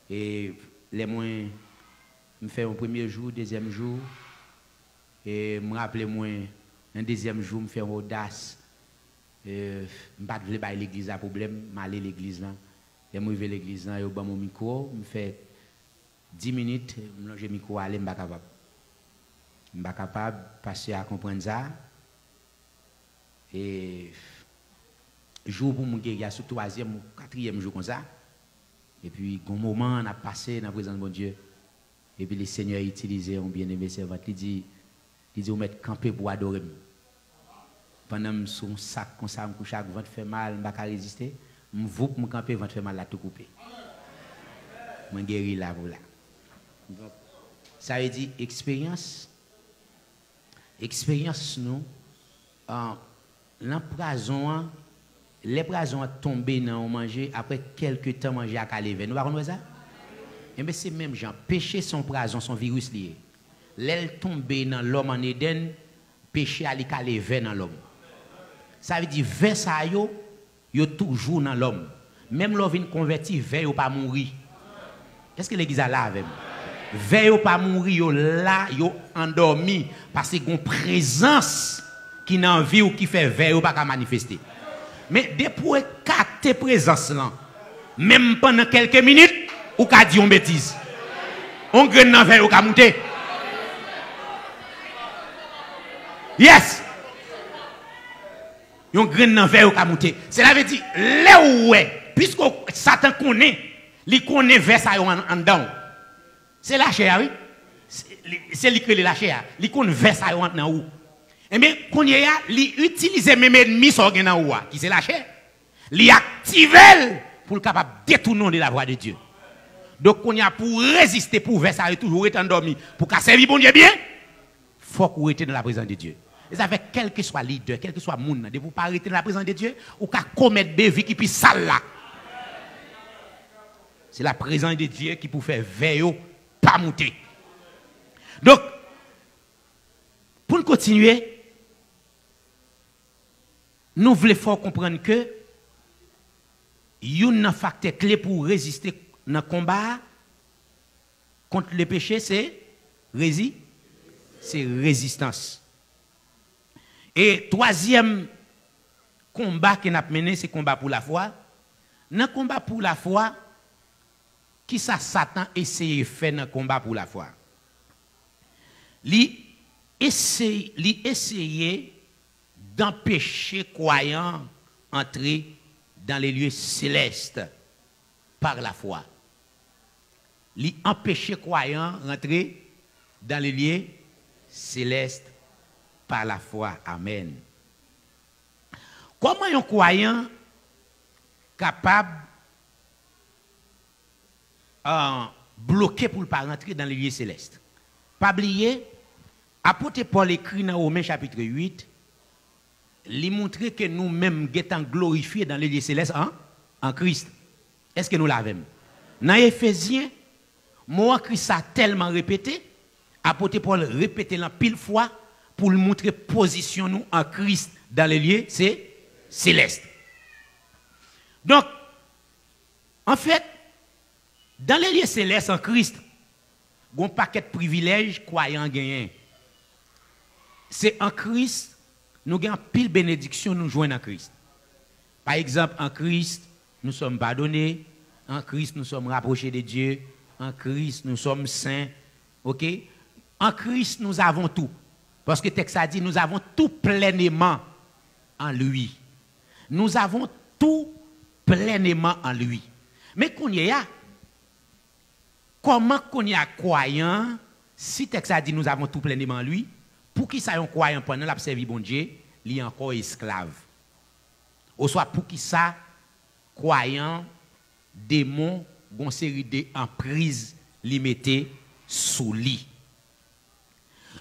Et les moins, je me fais un premier jour, deuxième jour, et je me rappelle moi, un deuxième jour, je me fais une audace. Je ne vais pas aller l'église à problème, je vais aller à l'église là. Et je vais à l'église là, et je vais mon micro, je me fais 10 minutes, je me lance le micro, je ne suis pas capable. Je ne suis pas capable de passer à comprendre ça. Et jour pour mon guérir, sur le 3e ou 4e jour comme ça. Et puis, un moment, on a passé dans la présence de mon Dieu. Et puis, le Seigneur a utilisé un bien-aimé servant. Il dit, vous mettez camper pour adorer. Pendant que son sac comme ça, je me couche, le ventre fait mal, je ne peux pas résister. Je vais me camper, le ventre fait mal, là, tout coupé. Je guéris là, voilà. Donc, ça veut dire expérience. Expérience, nous, l'empoison, les poisons tombés dans le manger, après quelques temps, manger à calever. Nous ne ça? Eh bien, c'est même genre, péché son poison, son virus lié. L'aile tombée dans l'homme en Éden, péché à calever dans l'homme. Ça veut dire, vers ça, yo toujours dans l'homme. Même l'homme vient converti, vers yo pas mourir. Qu'est-ce que l'église a là avec moi? Vers yo pas mourir, yo là, yo endormi, parce qu'il y a une présence qui n'a envie ou qui fait vers yo pas manifester. Mais depuis capter présence là, même pendant quelques minutes, ou ka dit une bêtise. On graine dans vers ou ka monter. Yes. On graine dans vers ou ka monter. Cela veut dire là où est, puisque Satan connaît, il connaît vers ça en dedans. C'est la chair, oui. C'est lui qui la chair. Il connaît vers ça en dedans. Eh bien, quand il utilise même ennemi qui c'est la chair, il active pour le capable de détourner de la voie de Dieu. Donc, on y a pour résister, pour faire ça, toujours être endormi, pour qu'à servir bon Dieu bien, il faut qu'on reste dans la présence de Dieu. Et ça fait quel que soit leader, quel que soit monde, de vous pas arrêter dans la présence de Dieu, ou qu'à commettre des vies qui puissent sale là. C'est la présence de Dieu qui peut faire veiller, pas monter. Donc, pour continuer, nous voulons comprendre que un facteur clé pour résister dans le combat contre le péché, c'est résistance. Et troisième combat qu'on a mené, c'est combat pour la foi. Dans le combat pour la foi, qui ça Satan essaye de faire dans le combat pour la foi? Il essaye d'empêcher croyants entrer dans les lieux célestes par la foi. Il empêcher croyants rentrer dans les lieux célestes par la foi. Amen. Comment un croyant capable bloqué pour ne pas rentrer dans les lieux célestes? Pas oublier, apôtre Paul écrit dans Romains chapitre 8, il montre que nous-mêmes sommes glorifiés dans les lieux célestes en Christ. Est-ce que nous l'avons? Dans Éphésiens, moi, Christ a tellement répété, apôtre Paul répétait la pile fois pour nous montrer position nous en Christ dans les lieux célestes. Donc, en fait, dans les lieux célestes en Christ, il y a un paquet de privilèges croyants gagnent. C'est en Christ, nous avons pile bénédiction nous joignons en Christ. Par exemple, en Christ, nous sommes pardonnés. En Christ, nous sommes rapprochés de Dieu. En Christ, nous sommes saints. OK? En Christ, nous avons tout. Parce que le texte a dit, nous avons tout pleinement en lui. Nous avons tout pleinement en lui. Mais qu'on y a, comment qu'on y a croyant, si le texte a dit, nous avons tout pleinement en lui, pour qui ça un croyant pendant la servi bon Dieu, il est encore esclave. Ou soit pour qui ça, croyant, démon, une série d'emprises limitées sous lui.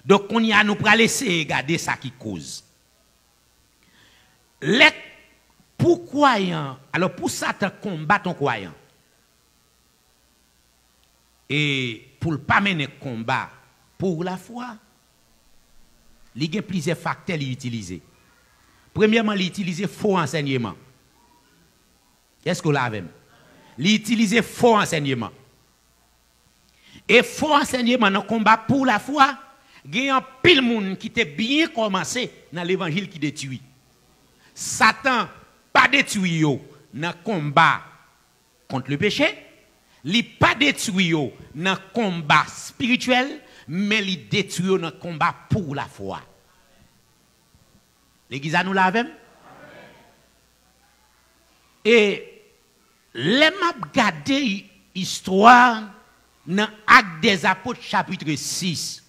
Donc, on y a nous pour laisser regarder ça qui cause. Pour croyant, alors pour Satan combattre un croyant, et pour ne pas mener combat pour la foi, il y a plusieurs facteurs à utiliser. Premièrement, il utilise faux enseignement. Est-ce que vous l'avez? Il utilise faux enseignement. Et faux enseignement dans le combat pour la foi, il y a un pile de monde qui était bien commencé dans l'évangile qui détruit. Satan pas détruit dans le combat contre le péché, il n'a pas détruit dans le combat spirituel, mais il détruit dans le combat pour la foi. L'église nous l'avons. Et les m'a regardé l'histoire dans Actes des Apôtres chapitre 6.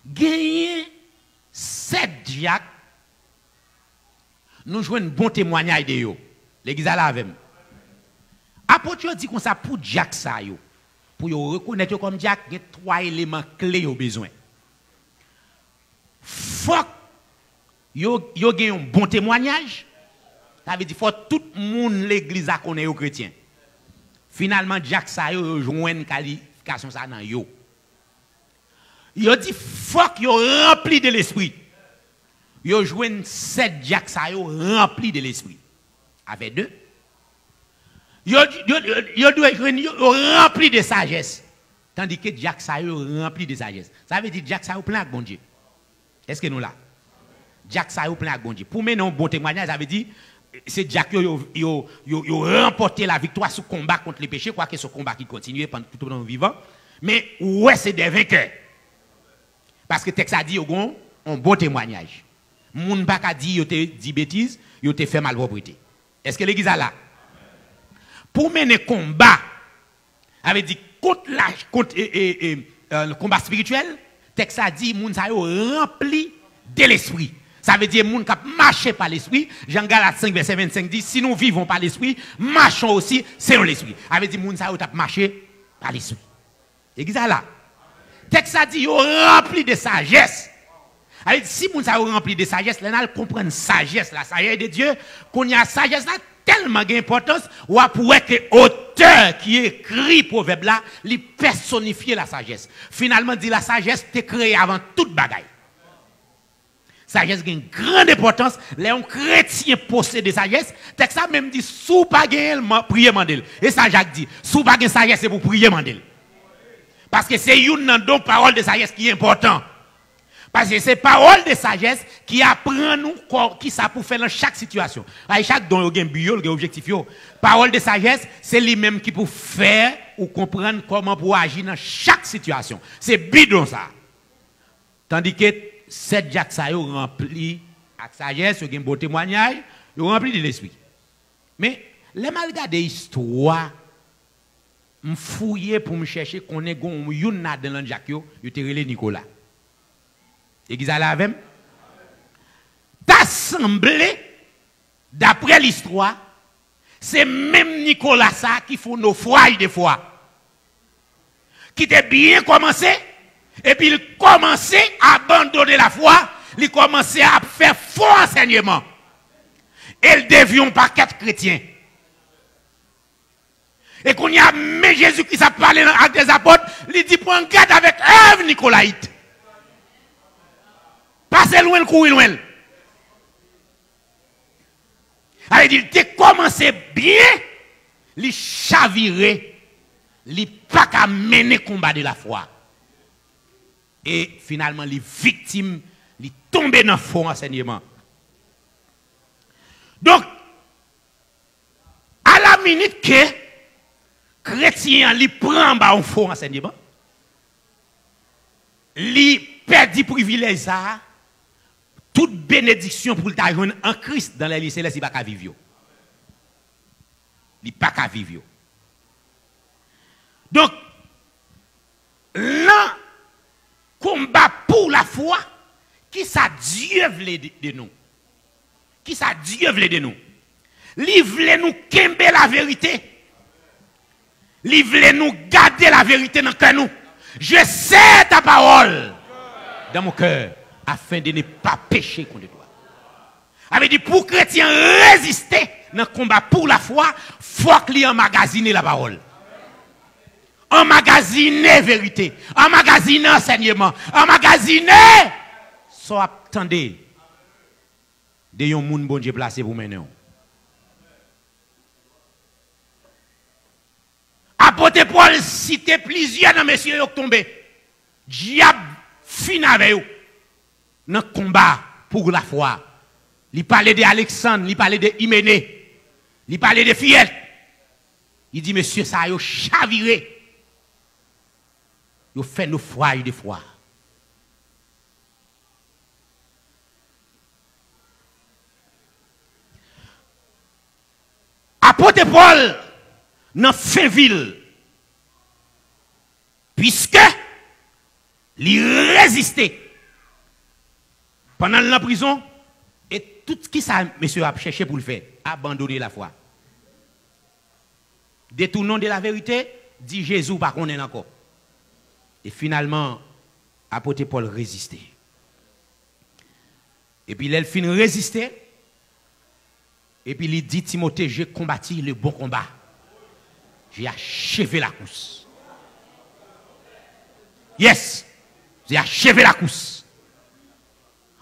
Gagné 7 diacres, nous jouons un bon témoignage de eux. L'église l'avons. Apôtre dit qu'on ça pour diacre ça yo. Pour yo reconnaître comme diacre, il y a 3 éléments clés au besoin. Faut yo gagne un bon témoignage. Ça veut dire faut tout le monde l'église a connaît aux chrétiens. Finalement diacre ça yo joint une qualification ça dans yo. Yo dit faut que yo rempli de l'esprit. Yo joint 7 diacres ça yo rempli de l'esprit. Avec 2 yo doit rempli de sagesse. Tandis que diacre ça yo rempli de sagesse. Ça veut dire diacre ça yo plein avec bon Dieu. Est-ce que nous là? Diacre ça yo plein avec bon Dieu. Pour mener un bon témoignage, ça veut dire c'est diacre yo remporté la victoire sur combat contre les péchés, quoi que ce combat qui continue pendant tout le temps vivant. Mais ouais, c'est des vainqueurs. Parce que le texte a dit yo un bon témoignage. Moun pas ka dit yo te dit bêtises, yo te fait malpropreté. Est-ce que l'église a là? Pour mener combat, avait dit contre le combat spirituel, le texte a dit moun sa yo rempli de l'esprit. Ça veut dire moun qui marché par l'esprit. Jean Galates 5 verset 25 dit si nous vivons par l'esprit, marchons aussi selon l'esprit. Ça veut dire moun sa yo t'a marché par l'esprit. L'église a là. Le texte a dit yo rempli de sagesse. Alors, si moun sa yo rempli de sagesse, là, on comprend sagesse, la sagesse de Dieu, qu'on y a sagesse là tellement d'importance, ou pour que l'auteur qui écrit proverbe là, il personnifie la sagesse. Finalement, dit la sagesse t'est créée avant toute bagaille. Sagesse a une grande importance. Les chrétiens possèdent sagesse. Texte ça même dit, sous pas gagner, prier mandel. Et ça Jacques dit, sous pas gagner sagesse, c'est pour prier mandel. Parce que c'est une don parole de sagesse qui est important. Parce que c'est parole de sagesse qui apprend nous qui ça pour faire dans chaque situation. À chaque don il y a un but, il y a un objectif. Parole de sagesse, c'est lui-même qui pour faire ou comprendre comment pour agir dans chaque situation. C'est bidon ça. Tandis que cette Jacques ça rempli avec sagesse, il y a un beau témoignage, il rempli de l'esprit. Mais les mal regarder histoire, me fouiller pour me chercher qu'on est gon yon dans le Jacques yo, il te relé Nicolas. Et qu'ils allaient avec t'assemblé d'après l'histoire, c'est même Nicolas ça qui font nos foyers des fois. Qui était bien commencé et puis il commençait à abandonner la foi, il commençait à faire faux enseignement. Et il devient par quatre chrétiens. Et qu'on y a mais Jésus qui s'est parlé avec des apôtres, il dit prends garde avec Ève Nicolaïte. Passez loin, courir loin. Alors il dit commencé bien, il chaviré, il pas qu'à mener combat de la foi. Et finalement, les victimes, ils tombent dans le faux enseignement. Donc, à la minute que chrétien, il prend un faux enseignement, il perd du privilège ça, toute bénédiction pour le joindre en Christ dans les lycées, il ne peut pas vivre. Il ne peut pas vivre. Donc, là, combat pour la foi, qui ça Dieu voulait de nous? Qui ça Dieu voulait de nous? Il voulait nous kember la vérité. Il voulait nous garder la vérité dans le nous. Je sais ta parole dans mon cœur afin de ne pas pécher contre toi. Avait dit pour chrétien résister dans le combat pour la foi, il faut qu'il emmagasine la parole. Emmagasiner vérité, emmagasiner enseignement, emmagasiner so attendez de yon moun bon Dieu placé pour mener. Apôtre Paul cite plusieurs dans messieurs qui tombé. Diable fin avec eux dans le combat pour la foi. Il parlait d'Alexandre, il parlait de Hyménée, il parlait de Fillette. Il dit monsieur ça yo chaviré. Yo fait nos foyers de foi. Apôtre Paul dans Finville, puisque il résistait pendant la prison et tout ce qui ça monsieur a cherché pour le faire, abandonner la foi. Détournant de la vérité, dit Jésus par qu'on est encore. Et finalement, apôtre Paul résistait. Et puis il finit résister. Et puis il dit Timothée, j'ai combattu le bon combat. J'ai achevé la course. Yes, j'ai achevé la course.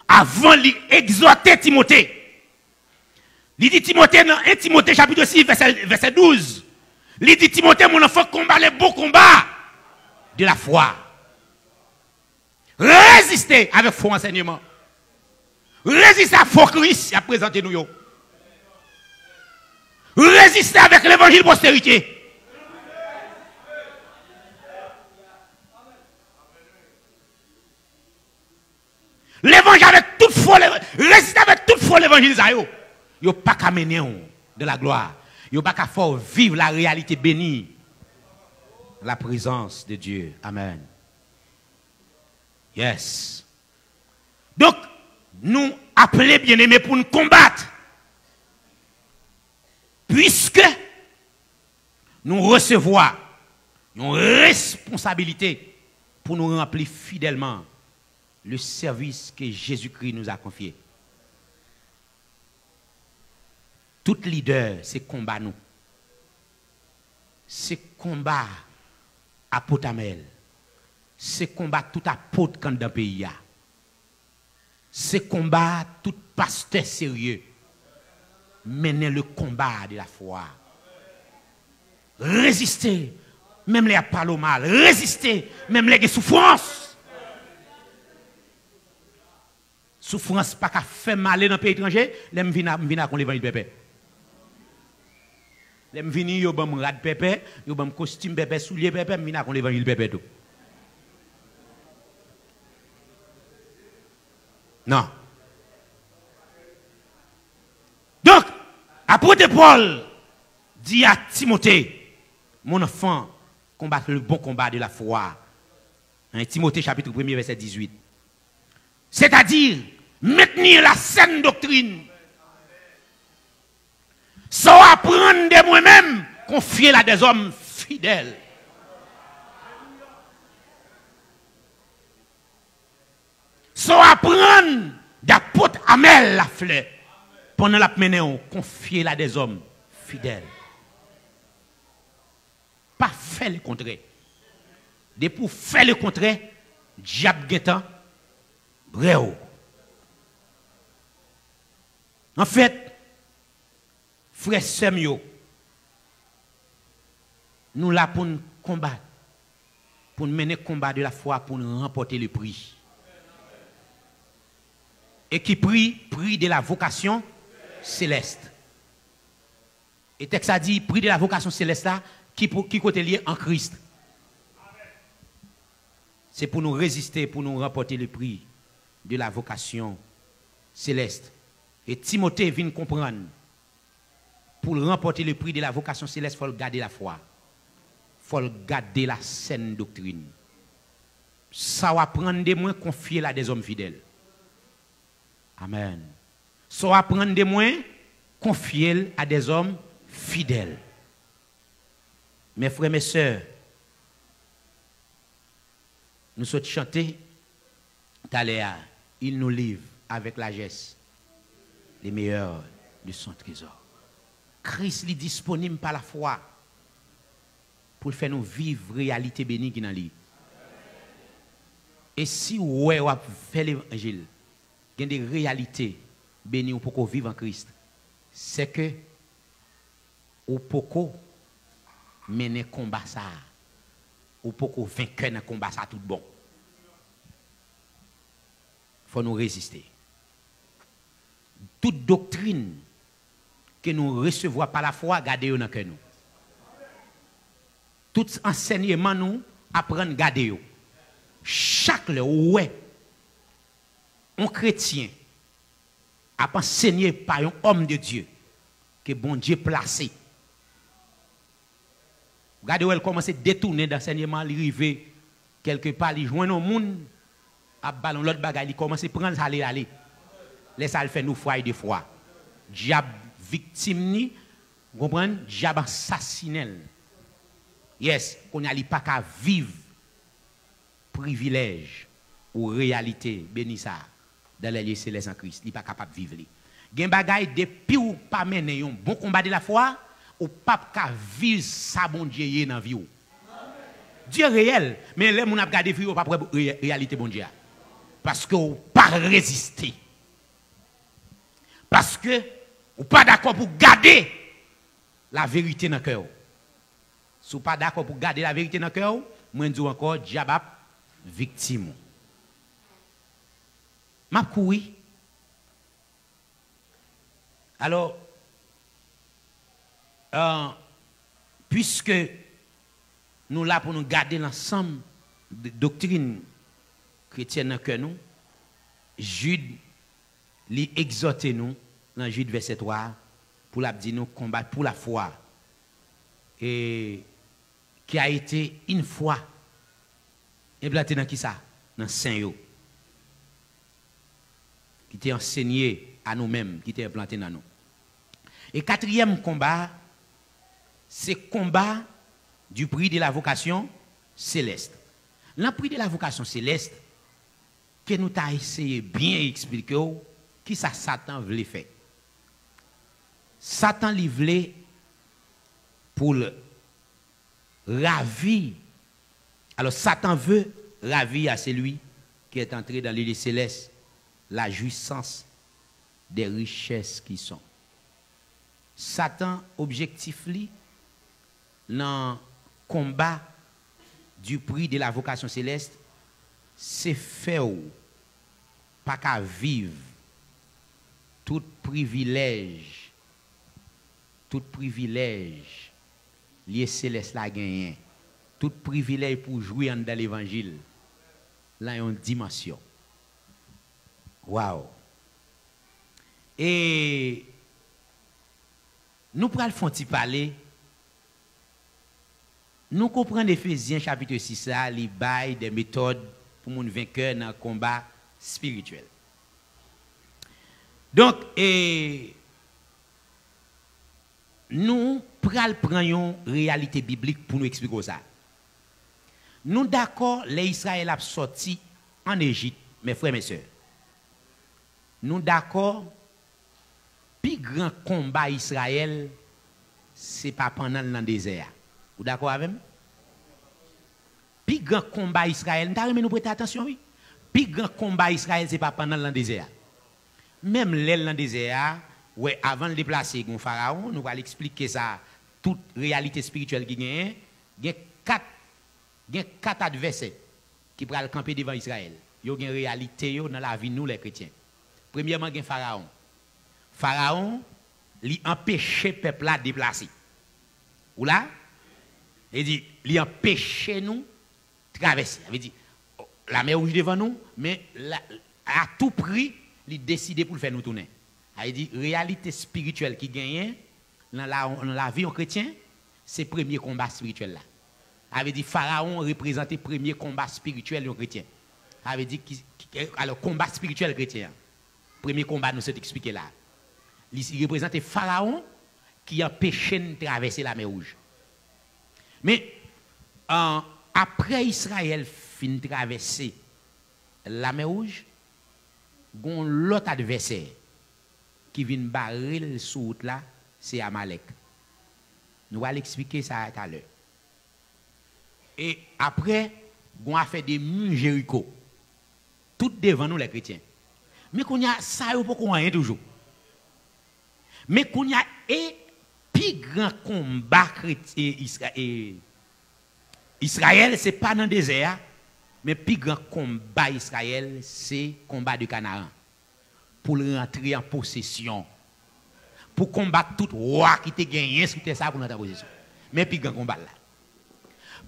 Avant d'exhorter Timothée, il dit Timothée dans 1 Timothée chapitre 6 verset 12. Il dit Timothée, mon enfant, combat le bon combat de la foi. Résistez avec faux enseignement. Résistez à faux Christ à présenter nous. Résistez avec l'évangile postérité. L'évangile avec toute folie, résistez avec toute folie l'évangile. Yo pas qu'à mener de la gloire. Yo pas qu'à faire vivre la réalité bénie. La présence de Dieu. Amen. Yes. Donc, nous appelons bien-aimés pour nous combattre. Puisque nous recevons une responsabilité pour nous remplir fidèlement le service que Jésus-Christ nous a confié. Tout leader, c'est combat nous. C'est combat apôtre Amel. C'est combat tout apôtre quand dans le pays. C'est combat tout pasteur sérieux. Mener le combat de la foi. Résister, même les pas au mal. Résister, même les souffrances. Souffrance pas qu'à faire mal dans le pays étranger, l'aime venir avec l'évangile pépé. L'aime venir yo bam rad pépé, yo bam costume pépé, soulier pépé, venir avec l'évangile pépé tout. Non. Donc, apôtre Paul dit à Timothée, mon enfant, combattre le bon combat de la foi. Hein, Timothée chapitre 1er verset 18. C'est-à-dire, maintenir la saine doctrine. Sans apprendre de moi-même, confier-la à des hommes fidèles. Sans apprendre d'apôtre Amel la fleur. Pendant la mené, confier-la à des hommes fidèles. Pas faire le contraire. De pour faire le contraire, diable guetant, breo. En fait, frère Semyo, nous là pour nous combattre, pour mener le combat de la foi, pour nous remporter le prix. Et qui prix de la vocation céleste. Et texte a dit, prix de la vocation céleste là, qui côté lié en Christ. C'est pour nous résister, pour nous remporter le prix de la vocation céleste. Et Timothée vient comprendre, pour remporter le prix de la vocation céleste, il faut garder la foi. Il faut garder la saine doctrine. Ça va prendre des moins, confier à des hommes fidèles. Amen. Ça va prendre des moins, confier à des hommes fidèles. Mes frères, mes sœurs, nous sommes chantés, Taléa, il nous livre avec largesse les meilleurs de son trésor. Christ est disponible par la foi pour faire nous vivre réalité bénie qui est dans lui. Et si vous fait l'évangile, il y a des réalités bénies pour vivre en Christ, c'est que ou poco mener combat ça, ou poco vaincre dans combat ça tout bon. Faut nous résister. Toute doctrine que nous recevons par la foi, gardez-nous dans cœur nous. Tout enseignement nous apprendre garder-nous. Chaque ouais un chrétien a enseigné par un homme de Dieu que bon Dieu placé. Regardez où elle commence à détourner d'enseignement, il arrive quelque part, il joint au monde, à ballon l'autre bagaille, il commence à prendre ça aller. Laisse ça faire nous foi de foi. Diable victime, vous comprenez? Diable assassinel. Yes, qu'on a pas qu'à vivre privilège ou réalité, béni ça, dans les lieux célestes en Christ. Il n'est pas capable de vivre. Il y a des bagailles depuis ou pas mener un bon combat de la foi, ou pas qu'à vivre ça, bon Dieu, dans la vie. Dieu réel, mais les gens qui regardent vie, ou pas pour réalité, bon Dieu. Parce que vous pas résister. Parce que vous pas d'accord pour garder la vérité dans le cœur. Si vous pas d'accord pour garder la vérité dans le cœur, moi je dis encore, diable victime. Ma couri. Alors, puisque nous là pour nous garder l'ensemble de doctrines chrétiennes dans le cœur nous, Jude lui exhorte nous dans Jude verset 3 pour la dire nous combattre pour la foi et qui a été une fois implanté dans qui ça dans Saint yo qui était enseigné à nous-mêmes qui était implanté dans nous. Et quatrième combat, c'est combat du prix de la vocation céleste. Le prix de la vocation céleste que nous avons essayé bien expliquer qui ça Satan voulait faire. Satan lui voulait pour ravir. Alors Satan veut ravir à celui qui est entré dans l'île céleste la jouissance des richesses qui sont. Satan, objectif li, dans le combat du prix de la vocation céleste, c'est faire pas qu'à vivre tout privilège lié céleste la gagné, tout privilège pour jouer dans l'évangile, là il y a une dimension. Waouh! Et nous prenons le fond de parler. Nous comprenons Éphésiens chapitre 6, là, les bails des méthodes pour mon vainqueur dans le combat spirituel. Donc, nous prenons une réalité biblique pour nous expliquer ça. Nous d'accord, les Israéliens ont sorti en Égypte, mes frères et mes sœurs. Nous d'accord, plus grand combat Israël, ce n'est pas pendant le désert. Vous d'accord avec moi? Plus grand combat Israël, nous prêter attention, oui. Plus grand combat Israël, ce n'est pas pendant le désert. Même l'aile dans le désert, ouais, avant de déplacer le pharaon, nous allons expliquer ça, toute réalité spirituelle qui gagne. Il y a quatre adversaires qui pourraient camper devant Israël. Il y a une réalité dans la vie de nous, les chrétiens. Premièrement, il y a Pharaon. Pharaon, il empêche le peuple à déplacer. Ou là? Il dit, il empêche nous de traverser. Il dit, la mer rouge devant nous, mais à tout prix, il décide pour le faire nous tourner. Il dit, réalité spirituelle qui gagne dans la vie en chrétien, c'est le premier combat spirituel là. Il avait dit, Pharaon représentait le premier combat spirituel en chrétien. Il avait dit, alors, combat spirituel chrétien. Premier combat, nous sommes expliqué là. Il représentait Pharaon qui empêchait de traverser la mer rouge. Mais après Israël fin de traverser la mer rouge, il y a l'autre adversaire qui vient barrer sous route là, c'est Amalek. Nous allons expliquer ça tout à l'heure. Et après, on a fait des murs Jéricho. Tout devant nous les chrétiens. Mais qu'on y a ça, il faut qu'on rien toujours. Mais qu'on y a un plus grand combat Israël, ce n'est pas dans le désert, mais plus grand combat Israël, c'est le combat de Canaan. Pour rentrer en possession. Pour combattre tout roi qui te gagné, c'était ça pour notre possession. Mais plus grand combat là.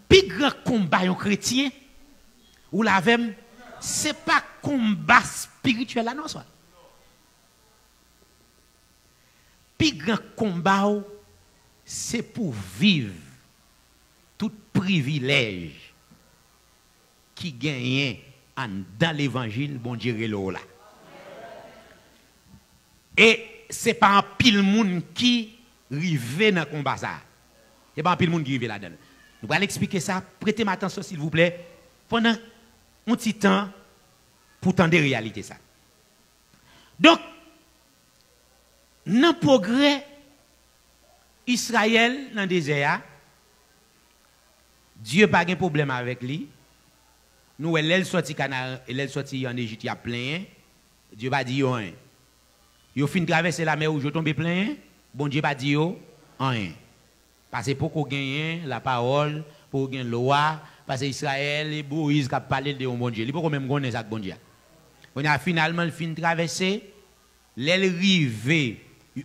Plus grand combat un chrétien, ou la même, ce n'est pas combat spirituel là, non, soit. Plus grand combat, c'est pour vivre tout privilège qui gagne dans l'évangile, bon Dieu, là. Et ce n'est pas un pile monde qui rive dans le combat. Ce n'est pas un pile monde qui rive là-dedans. Nous allons expliquer ça. Prêtez-moi attention, s'il vous plaît, pendant un petit temps pour tendre des réalités. Ça. Donc, dans le progrès, Israël, dans le désert, Dieu n'a pas de problème avec lui. Nous, elle sorti en Égypte, il y a plein. Dieu va dire rien. Yo fin traverser la mer où je tombe plein, bon Dieu pas dit rien. Parce que pour qu'on gagne la parole, pour gagner la loi, parce que Israël et Moïse qui a parlé de bon Dieu. Il faut même connaître ça bon Dieu. On a finalement le fin traverser, l'aile rive,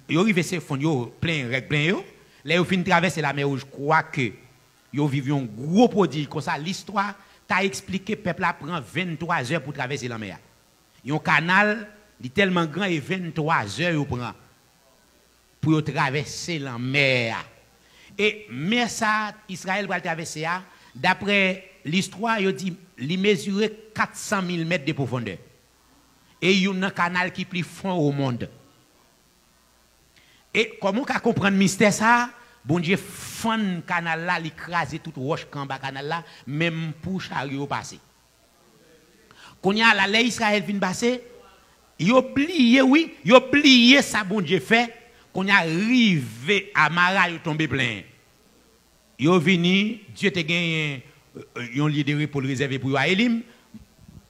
yo rive se fond yo plein règle plein yo, là yo fin traverser la mer où je crois que yo vivent un gros prodige comme ça l'histoire t'a expliqué peuple a prend 23 heures pour traverser la mer. Yon canal il est tellement grand et 23 heures pour traverser la mer. Et mer ça, Israël va traverser, d'après l'histoire, il dit il mesurait 400 000 mètres de profondeur. Et il y a un canal qui est plus fond au monde. Et comment on peut comprendre le mystère ça? Bon Dieu, fond le canal là, il écrase toute roche en bas canal là, même pour chariot passer. Quand il y a la loi Israël vient passer, il oublié, oui, il oublié ça, bon Dieu fait, qu'on y arrivé à Mara, il tombé plein. Il est venu, Dieu te gagné un lieu de repos réservé pour Elim.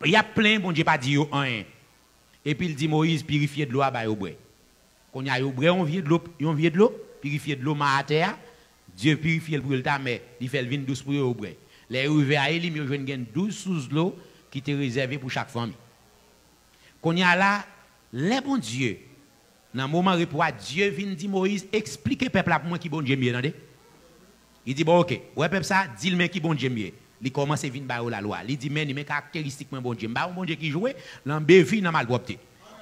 Il y a plein, bon Dieu pas dit rien. Et puis il dit Moïse, purifier de l'eau à au bois. Quand il y a au bois, on vient de l'eau, purifier de l'eau à terre. Dieu purifie le pour le temps, mais il fait le vin douce pour au bois. Les arrivés à Élim, ils ont 12 sous l'eau qui étaient réservés pour chaque famille. Quand il y a là, les bons dieux, dans le moment où Dieu vient dire Moïse, expliquez peuple pour moi qui bon Dieu mieux, attendez. Il dit bon OK, ouais peuple ça, dis-le qui bon Dieu mieux. Il commence à venir par la loi. Il dit mais caractéristiquement bon Dieu, pas un bon Dieu qui joue, l'embévi dans malpropre.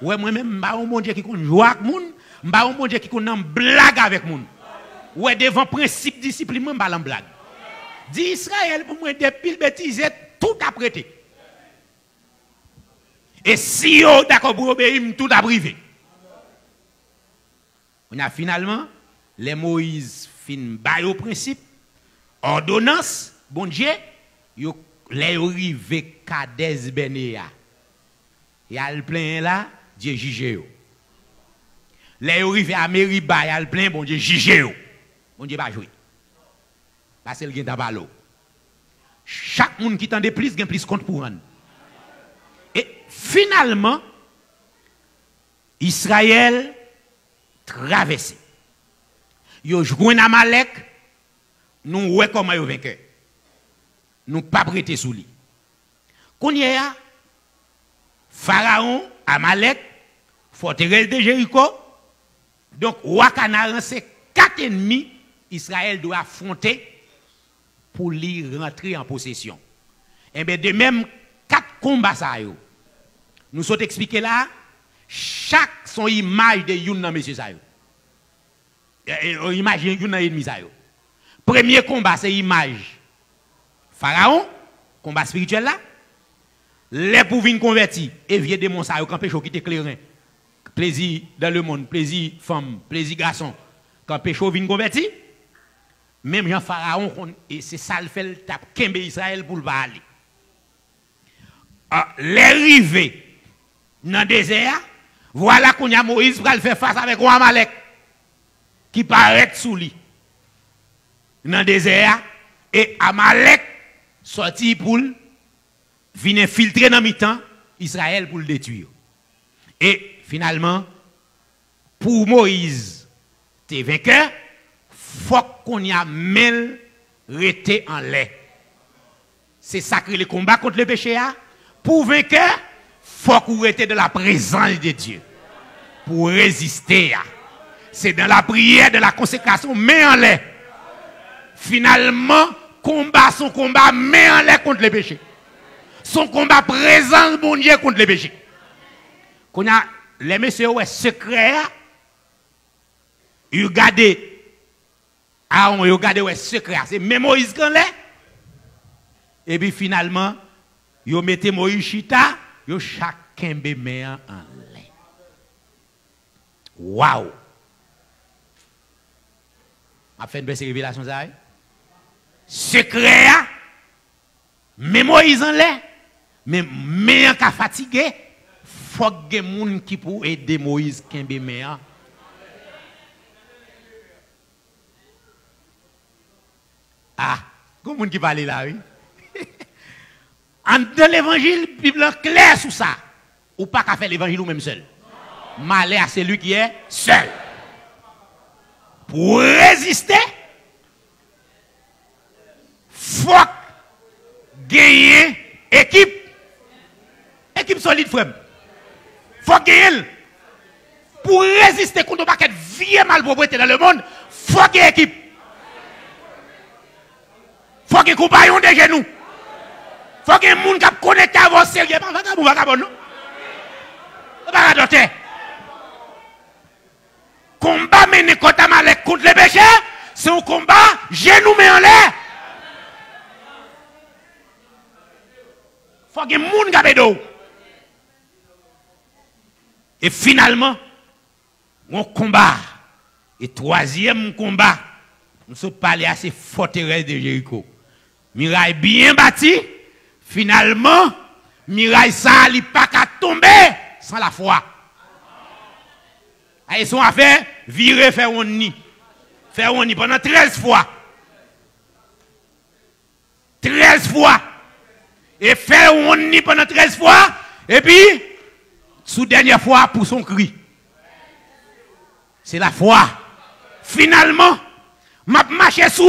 Ouais moi-même pas un bon Dieu qui connaît jouer avec moun, pas un bon Dieu qui connaît blague avec moun. Ouais devant principe discipline moi pas en blague. Dit Israël pour moi depuis le bêtise tout a prêté. Et si yo d'accord pour obéir tout a privé. On a finalement les Moïse fin bail au principe ordonnance bon Dieu yo les arrivé Kades Benea. Y a le plein là Dieu juge yo. Les arrivé à Meriba y a le plein bon Dieu juge yo. Bon Dieu pas jouer. Parce que le gen dans l'eau. Chaque monde qui tende plus gagne plus compte pour rendre. Et finalement Israël traversé. Yo joint Amalek, nous ouais comment yo vainqueur. Nous pas prêter sous lui. Qu'on y a Pharaon, Amalek, forteresse de Jéricho. Donc Wakana c'est 4 ennemis Israël doit affronter pour lui rentrer en possession. Et bien de même 4 combats ça yo. Nous sommes expliquer là chaque son image de youn nan monsieur ça yo. Imagine youn nan ennemi ça yo. Premier combat c'est image Pharaon, combat spirituel là. Les pour venir convertir et vieux démon ça yo campé chaud qui t'éclairer. Plaisir dans le monde, plaisir femme, plaisir garçon. Quand pécho vient convertir, même Jean Pharaon et c'est ça le fait le tap kembe Israël pour le aller. Les rivés dans le désert, voilà qu'on y a Moïse pour le faire face avec Amalek qui paraît sous lui. Dans le désert, et Amalek sorti pour venir filtrer dans le temps Israël pour le détruire. Et finalement, pour Moïse, t'es vainqueur, faut qu'on y a même resté en l'air. C'est sacré le combat contre le péché. Pour vainqueur, faut qu'on reste dans la présence de Dieu. Pour résister. C'est dans la prière, de la consécration, mais en l'air. Finalement, combat son combat, mais en l'air contre le péché. Son combat présent, bon Dieu, contre le péché. Qu'on a les messieurs ouais secret, ils regardent, ils regardent ouais secret, c'est même Moïse quand l'est. Et puis finalement, ils mettent Moïse chita, ils chacun bémé en l'air. Waouh! A fait une belle révélation ça. Secret, mais Moïse en l'air, mais en cas fatigué. Faut que des gens qui pour aider Moïse Kembe Mea. Ah, comment qui parle là, oui? Dans l'évangile, la Bible est claire sur ça. Ou pas qu'à faire l'évangile ou même seul. Malheur à celui qui est seul. Pour résister, faut gagner équipe. Équipe solide, frère. Faut gagner. Pour résister contre le paquet de vieux malpropreté dans le monde, faut gagner équipe. Faut gagner compagnon de genoux. Faut gagner moun qui connecté à vos sérieux. Pas vagabond, non? Pas vagabond. Combat mené contre Amalek contre les péchés, c'est un combat genoux mais en l'air. Faut gagner moun qui d'eau. Et finalement, on combat. Et troisième combat, nous sommes parlé à ces forteresses de Jéricho. Miraille bien bâti. Finalement, miraille ça n'est pas qu'à tomber sans la foi. Ils sont à faire virer, faire un nid. Faire un nid pendant 13 fois. 13 fois. Et faire un nid pendant 13 fois. Et puis, Sous dernière fois pour son cri. C'est la foi. Finalement, m'a marché sous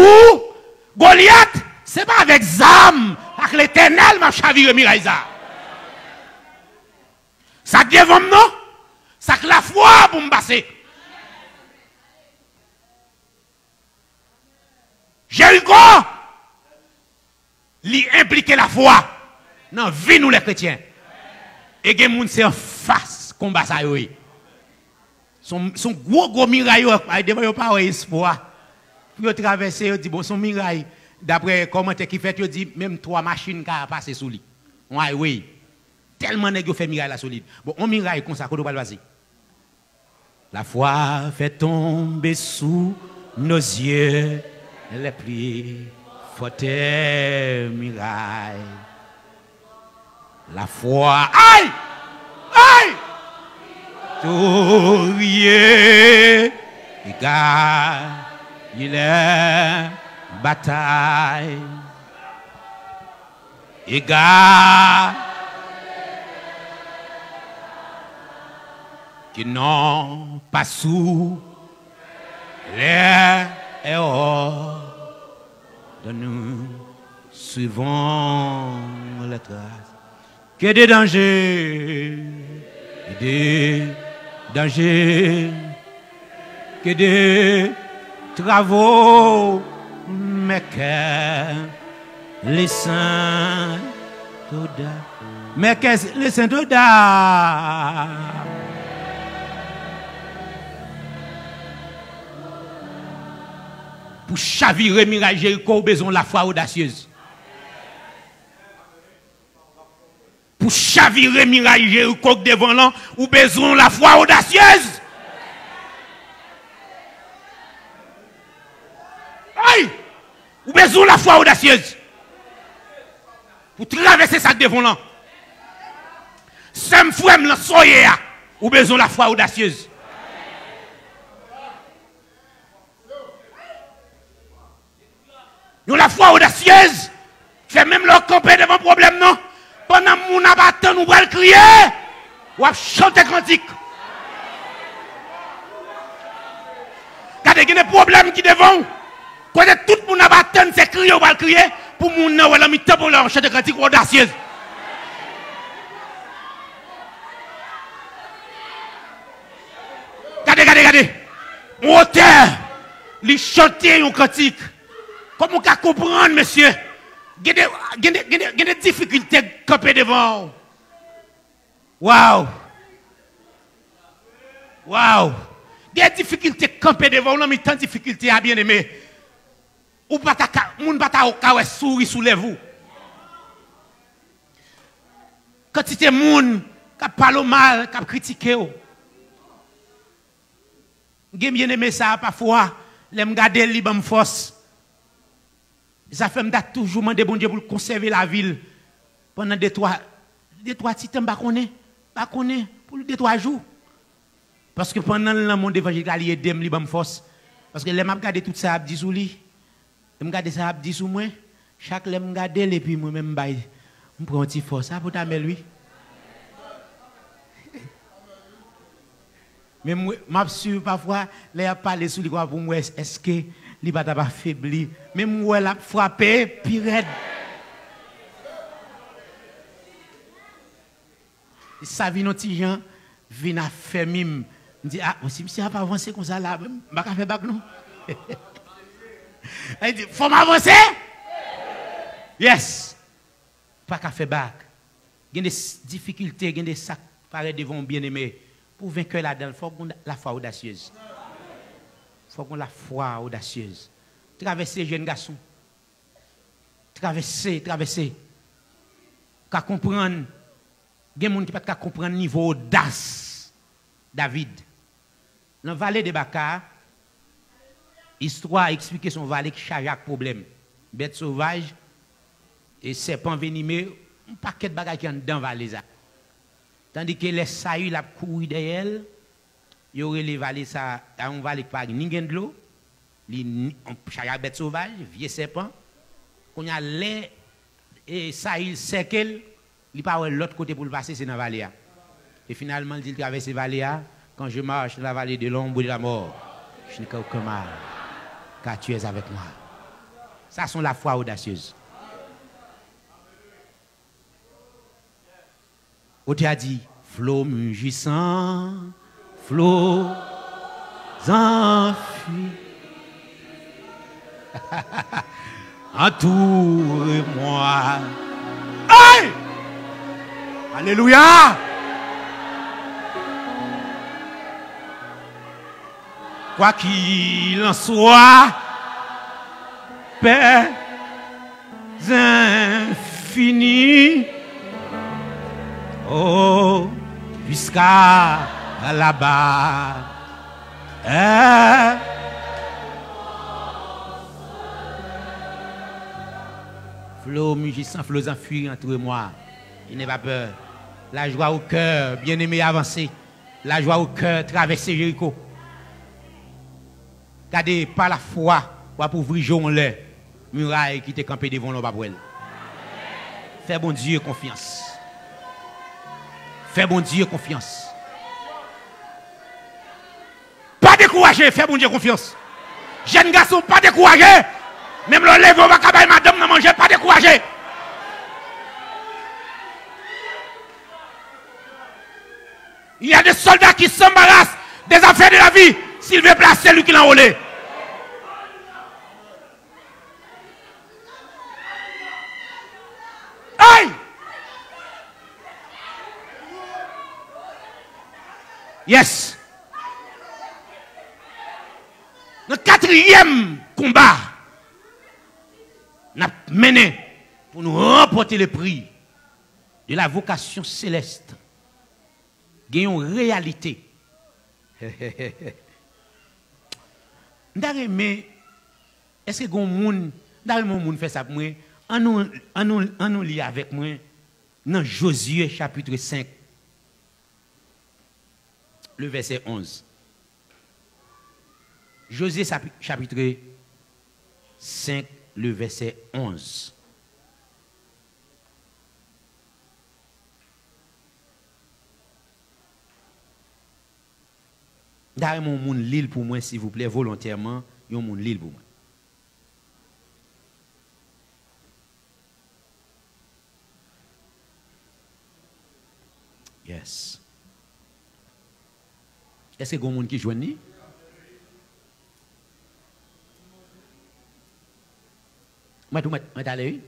Goliath, c'est pas avec Zam, avec l'Éternel m'a chaviré Miraïza. Ça devant non? Ça que la foi pour me passer. Jéricho, li implique la foi. Non, vie nous les chrétiens. Et gen moun c'est en face combat ça yo. Son gros miraille devant yo pas espoir. Pour traverser, yo dit bon son miraille d'après commentaire qui fait yo dit même 3 machines ka passer sous lui. Ouais oui. Tellement nèg yo fait miraille la solide. Bon, on miraille comme ça qu'on doit passer. La foi fait tomber sous nos yeux les plus fortes mirailles. La foi, aïe, aïe, tout rien, il est bataille, égard, qui n'ont pas sous les héros de nous suivons les traces. Que des dangers, que des travaux, mais que les saints mais que les saints pour chavirer miracle Jéricho, besoin de la foi audacieuse. Pour chavirer miracle Jéricho devant l'an, ou besoin de la foi audacieuse. Aïe! Ou besoin de la foi audacieuse. Pour traverser ça devant l'an. Sem frère la soye, ou besoin de la foi audacieuse. Nous la foi audacieuse, fait même leur camper devant problème non. Pendant que nous abattons, nous allons crier, ou chanter cantique. Quand il y a des problèmes qui devant, quand tout le monde abattons, c'est crier, ou va crier, pour nous nous allons mettre pour leur chanter cantique audacieuse. Regardez. Mon auteur, il chante un cantique. Comment on peut comprendre, monsieur? Il y a des difficultés à camper devant. Waouh! Il y a des difficultés à camper devant. On a mis tant de difficultés à bien aimer. Ou pas ta moun pas ta souris sous les vous. Quand tu es moun qui parle mal, qui critique. J'ai bien aimé ça parfois. Les me garder libre me force. Ça fait me toujours demander bon Dieu pour conserver la ville pendant 2-3 petits temps pas connaît pour 2-3 jours. Parce que pendant le monde évangélique il aide me libre me force parce que les m'a regarder tout ça a dit sous lui. Me regarder ça a dit sous moi. Chaque les me regarder et puis moi même bail me prend un petit force ça pour ta lui. Mais m'a sûr parfois les parler sous lui pour moi est-ce que il va pas faibli même où elle a frappé pire ça vient petit gens vient à faire mime dit ah si monsieur a pas avancé comme ça là pas faire bac non il dit faut m'avancer yes pas qu'à faire bac il y a des difficultés il y a des sacs pareil devant bien aimé pour vaincre là-dedans il faut qu'on la foi audacieuse. Il faut qu'on la foi audacieuse. Traverser, jeunes garçons. Traverser. Qu'à comprendre. Il y a des gens qui ne peuvent pas comprendre le niveau audace. David. Dans la vallée de Bakar, l'histoire explique son vallée qui charge avec problème. Bête sauvage et serpent venimeux, un paquet de bagages qui sont dans la vallée. Tandis que les sailles la couru derrière elle. Il y aurait les vallées, ça, un vallée qui pas ni de l'eau, chaque bête sauvage, vieux serpent, qu'on a les et ça il séquel, il pas l'autre côté pour le passer, c'est dans la vallée. Et finalement, il traverse la vallée. Quand je marche dans la vallée de l'ombre de la mort, je n'ai aucun mal, car tu es avec moi. Ça sont la foi audacieuse. On t'a dit, flot mugissant, flot enfui. Entoure-moi. Aïe! Alléluia! Quoi qu'il en soit, Père infini, oh, jusqu'à là-bas. Flot mugissant, flots enfui entre moi. Il n'est pas peur. La joie au cœur, bien-aimé avancé. La joie au cœur, traverser Jéricho. Regardez, par la foi, pour ouvrir Jean les murailles qui étaient campées devant l'Obabouel. Fais bon Dieu confiance. Fais bon Dieu confiance. Pas décourager, fais bon Dieu confiance. Jeune garçon, pas décourager. Même le lève, on va cabaye madame, ne manger, pas décourager. Il y a des soldats qui s'embarrassent des affaires de la vie. S'il veut placer celui qui l'a enrôlé. Aïe! Yes. Le quatrième combat, nous avons mené pour nous remporter le prix de la vocation céleste. Gagnons réalité. Mais est-ce que mon monde fait ça pour moi? On nous lit avec moi dans Josué chapitre 5, le verset 11. Josué chapitre 5, le verset 11. D'ailleurs, mon monde l'île pour moi, s'il vous plaît, volontairement, yon mon l'île pour moi. Yes. Est-ce que y a un monde qui joue ni? Moi, allez.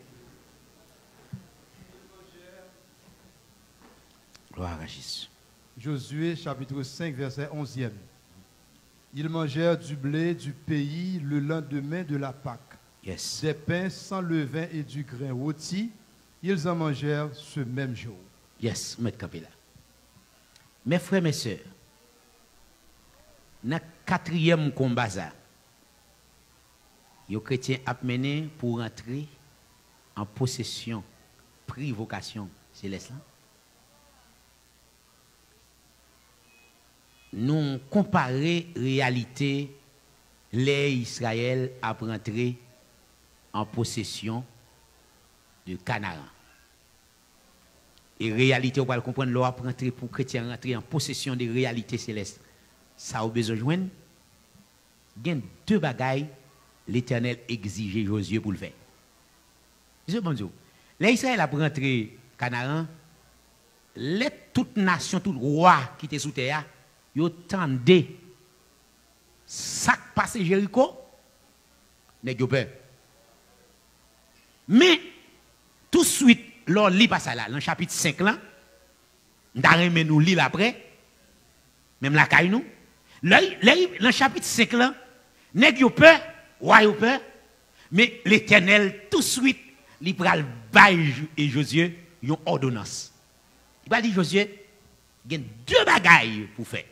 Gloire à Jésus. Josué chapitre 5, verset 11e. Ils mangèrent du blé du pays le lendemain de la Pâque. Yes. Des pains sans levain et du grain rôti, ils en mangèrent ce même jour. Yes, mettre campé là. Mes frères, mes sœurs, dans le quatrième combat, les chrétiens ont mené pour entrer en possession, vocation céleste. Nous comparer réalité, les Israël a rentré en possession de Canaan. Et réalité, on va comprendre, l'on a rentré pour chrétiens rentrer en possession des réalités célestes. Ça a besoin de joindre. Il y a deux bagailles l'Éternel exigeait Josué pour le faire. Monsieur Bonjour, les Israël a rentré Canaan, toute nation, tout roi qui était sous terre, ils tendaient ça passer Jéricho, n'est-ce pas? Mais tout de suite, l'on lit pas ça là, dans le chapitre 5 là, nous lit après, même la caille nous. Dans le chapitre 5 là, n'est-ce pas? Roi ou peur, mais l'Éternel tout de suite, il pral bail et Josué une ordonnance. Il va dire Josué, il y a deux bagailles pour faire.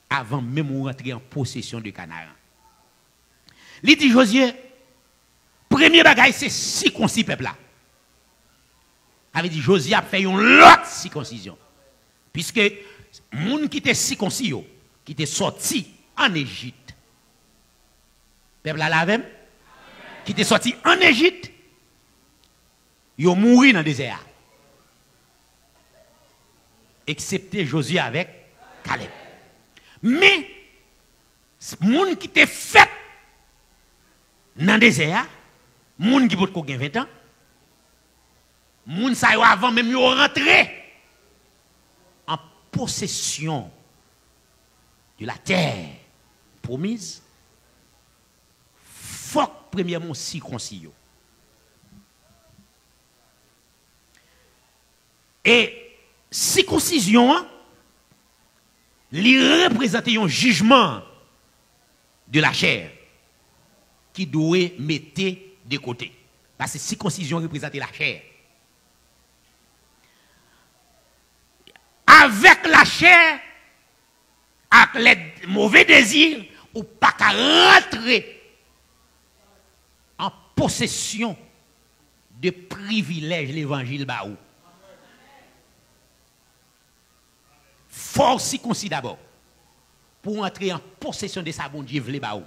Avant même de rentrer en possession de Canaan. Il dit Josué, premier bagaille c'est circoncis peuple là. Avait dit Josué a fait une autre circoncision. Puisque les gens qui étaient circoncis, qui étaient sortis en Égypte, peuple là même, qui était sorti en Égypte, ils ont mouru dans le désert. excepté Josué avec Caleb. Mais, moun qui te fait dans le désert, moun qui peut 20 ans, moun sa yo avant même yo rentré en possession de la terre promise, faut premièrement circoncis. Et circoncision, il représente un jugement de la chair qui doit mettre de côté. Parce que circoncision représente la chair. Avec la chair, avec les mauvais désirs, ou pas qu'à rentrer en possession de privilèges l'évangile baou. Force circoncis d'abord pour entrer en possession de sa bon Dieu vle baou.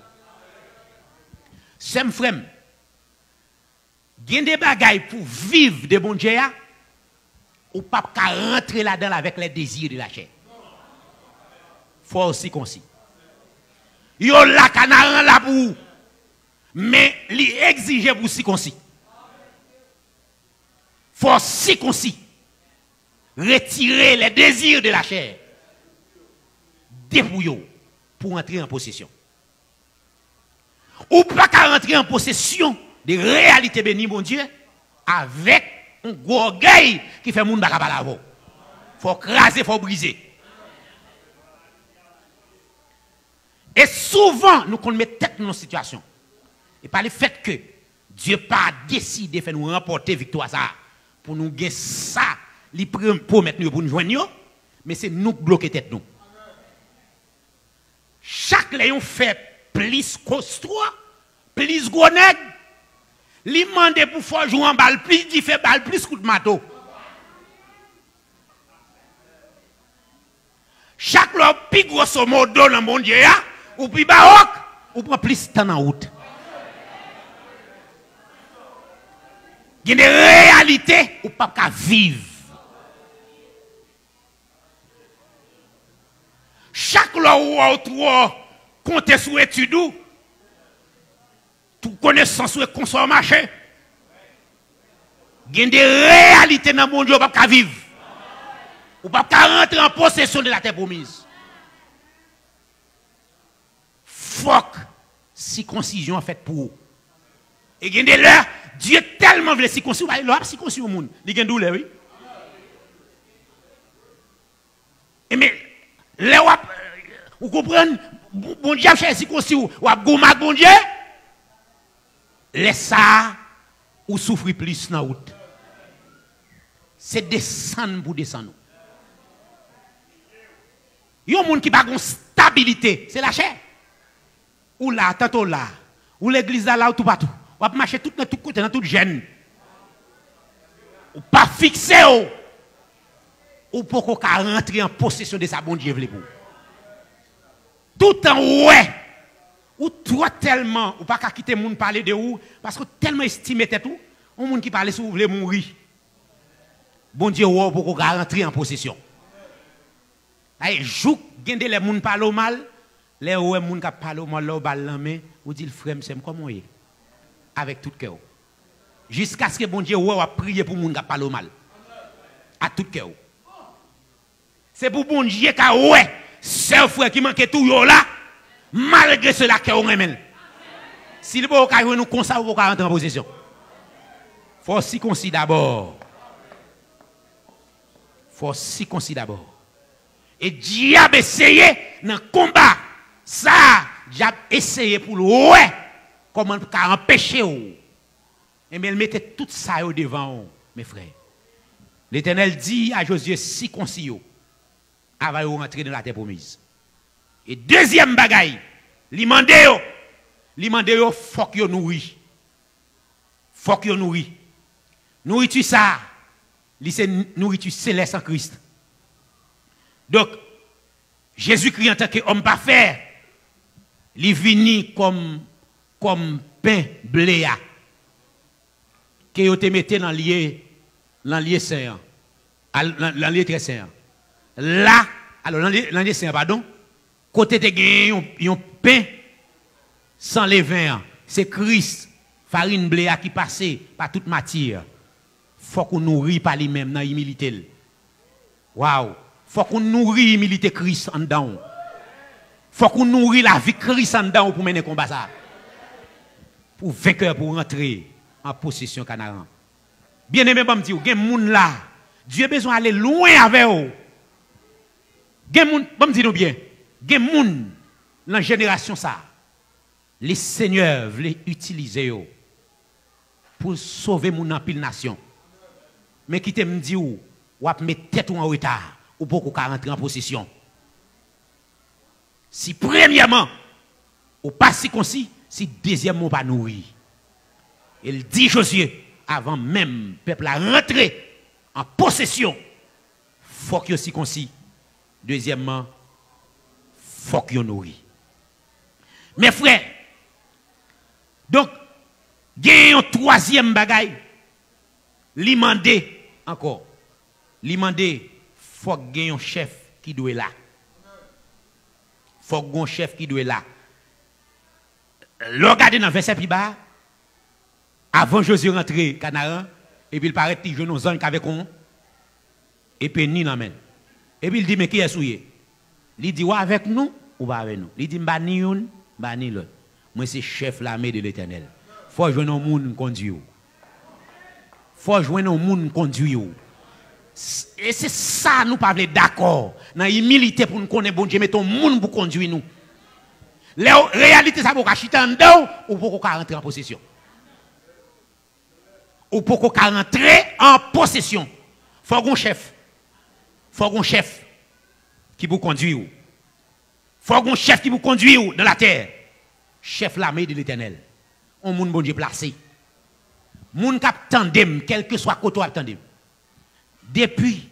Sem frère, gen des bagailles pour vivre de bon Dieu ou pas qu'à rentrer là-dedans avec les désirs de la chair. Force circoncis. Yo la canaran là pour mais li exige pour circoncis. Force circoncis. Retirer les désirs de la chair. Dépouillons pour entrer en possession. Ou pas qu'à rentrer en possession des réalités bénies, mon Dieu, avec un gros orgueil qui fait moun baka balavo. Faut craser, faut briser. Et souvent, nous mettons tête dans nos situations. Et par le fait que Dieu pas décidé de faire nous remporter victoire ça, pour nous gagner ça, pour mettre nous pour nous joindre, mais c'est nous qui bloquons tête nous. Chaque léon fait plus costaud, plus gros nègre, li mande pour faire jouer en balle plus, il fait balle plus coup de marteau. Chaque l'homme plus grosso modo dans mon Dieu, ou plus baroque, ou prend plus temps en route. Il y a des réalités ou pas qu'à vivre. Chaque l'autre compte sur étude, tout connaissance sur consommer marché. Il y a des réalités dans le monde ou pas qu'à vivre. Ou pas qu'à rentrer en possession de la terre promise. Fuck circoncision faite pour vous. Et il y a des l'heure, Dieu tellement veut circoncision, il a circoncision au monde. Il y a une douleur, oui. Et mais, là, vous comprenez, bon Dieu a fait circoncision, ou a goumag bon Dieu, laisse ça, ou souffrir plus dans la route. C'est descendre pour descendre. Il y a un monde qui n'a pas de stabilité, c'est la chair. Ou là, tantôt là, ou l'église là, ou tout partout. Ou va marcher tout dans tout côté, dans toute gêne. Ou pas fixé, ou pour qu'on rentrer en possession de sa bon Dieu. Tout en ouais, ou toi tellement, ou pas qu'à quitter le monde parler de vous, parce que tellement estimé tout, un monde qui parle si vous voulez mourir. Bon Dieu, ou pour qu'on rentrer en possession. Aïe, jouk, gende les moun parlent mal, les ouè moun qui parlent mal, là, bal la main, ou dit le frère, c'est comment est avec tout cœur. Jusqu'à ce que bon Dieu ouè a prié pour moun qui parlent mal. À tout cœur. C'est pour bon Dieu qui ouè, c'est frère qui manque tout yo là, malgré cela que on remène. Si le bon nous comme ça, vous rentrer en position. Faut s'y considérer d'abord. Faut s'y considérer d'abord. Et diable essayé dans le combat. Ça, diable essayé pour le ouais. Comment empêcher ou. Et mais il mettait tout ça devant mes frères. L'Éternel dit à Josué circoncis avant de rentrer dans la terre promise. Et deuxième bagaille, il demande faut que vous nourrit. Faut que vous nourrit. Nourriture ça, c'est nourriture céleste en Christ. Donc, Jésus-Christ en tant qu'homme parfait, il vient comme pain bléa que vous te mettez dans le lieu saint, dans le lieu très saint. là, alors l'an dessin, pardon, côté de gain, un pain sans levain, c'est Christ, farine blé qui passe par toute matière. Faut qu'on nourrit par lui-même dans l'humilité. Waouh! Faut qu'on nourrit l'humilité Christ en dedans. Faut qu'on nourrit la vie Christ en dedans pour mener le combat ça. Pour vainqueur, pour rentrer en possession Canaan. Bien aimé, je me dis, il y a des gens là. Dieu a besoin d'aller loin avec eux. Il y a des gens, je me dis bien, il y a des gens dans la génération ça. Les seigneurs veulent utiliser eux pour sauver mon pile nation. Mais qui te me dit ou mettre tête en retard ou beaucoup qu'à rentrer en possession. Si premièrement ou pas si concis, si deuxièmement pas nourri. Il dit Josué avant même peuple à rentrer en possession, faut qu'il aussi concis. Deuxièmement, faut qu'il nourri. Mes frères, donc il y a un troisième bagaille. L'imandé encore. L'imandé, faut qu'il y ait un chef qui doit être là. Faut qu'il y ait un chef qui doit être là. Regardez dans le verset plus bas, avant Josué rentrer Canaan, et puis il paraît que nos anges avec on, et puis ni n'amène. Et puis il dit, mais qui est souillé? Il dit, ouais, avec nous ou pas avec nous? Il dit, bah ni une, bah ni l'autre. Moi, c'est chef l'armée de l'Éternel. Faut joindre un monde conduire. Faut joindre un monde conduire. Et c'est ça, nous pas d'accord. Dans l'humilité pour nous connaître, bon Dieu, mettons un monde pour conduire nous. La réalité, ça va chiter en dedans ou pour qu'on rentrer en possession. Ou pour qu'on rentrer en possession. Faut un chef. Faut un chef qui vous conduit. Faut un chef qui vous conduit dans la terre. Chef l'armée de l'Éternel. On moun bon Dieu placé. Moun kap tandem, quel que soit côté ap tandem. Depuis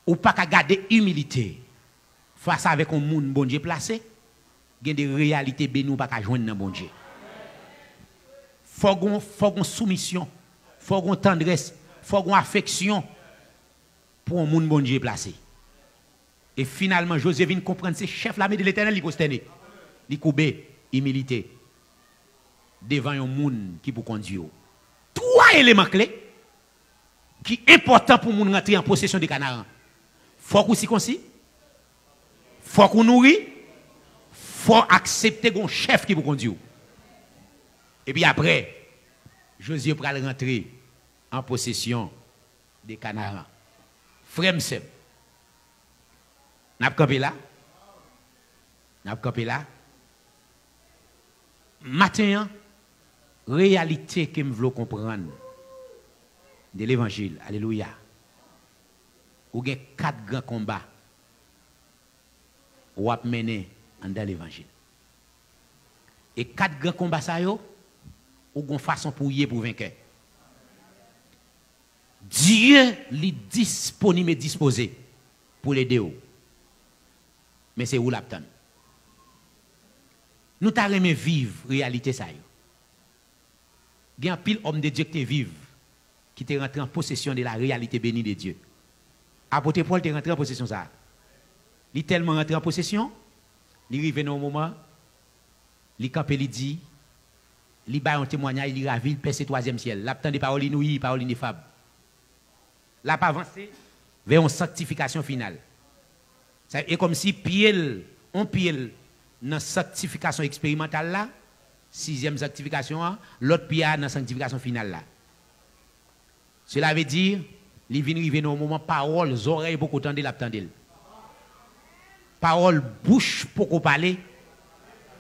ou pas qu'à garder humilité face avec un moun bon Dieu placé, il y a des réalités bénies ou pas qu'à joindre dans bon Dieu. Faut une soumission, faut une tendresse, faut une affection pour un moun bon Dieu placé. Et finalement, Josué vient comprendre c'est chef l'armée de l'Éternel il consterné. Il coubé humilité devant un moun qui pour conduire. Trois éléments clés qui sont importants pour nous rentrer en possession des Canaan. Faut qu'on s'y concis, faut qu'on nourrit, faut accepter un chef qui vous conduit. Et puis après, Josué pourra rentrer en possession des Canaan. Frère Msem, n'a pas campé là? N'a pas campé là? Matin, réalité que je veux comprendre de l'évangile, alléluia. Ou il y a 4 grands combats ou à mener dans l'évangile. Et 4 grands combats, ça y est, ou une façon pour y pour vaincre. Dieu est disponible et disposé pour l'aider. Mais c'est où l'attendre? Nous t'arrêtons vivre réalité ça. Il y a un pile homme de Dieu qui vivent, qui est rentré en possession de la réalité bénie de Dieu. Apôtre Paul est rentré en possession de ça. Il est tellement rentré en possession, il arrive dans un moment, il campe, il dit, il bat un témoignage, il ravi, il perce le 3e ciel. L'attend des paroles inouïes, paroles ineffables. Il a pas avancé vers une sanctification finale. C'est comme si on pied dans la sanctification expérimentale là, 6e sanctification, l'autre pied dans la sanctification finale là. Cela veut dire, il vient arriver dans un moment, parole, oreilles beaucoup tendez, l'attendez. Parole, bouche pour parler,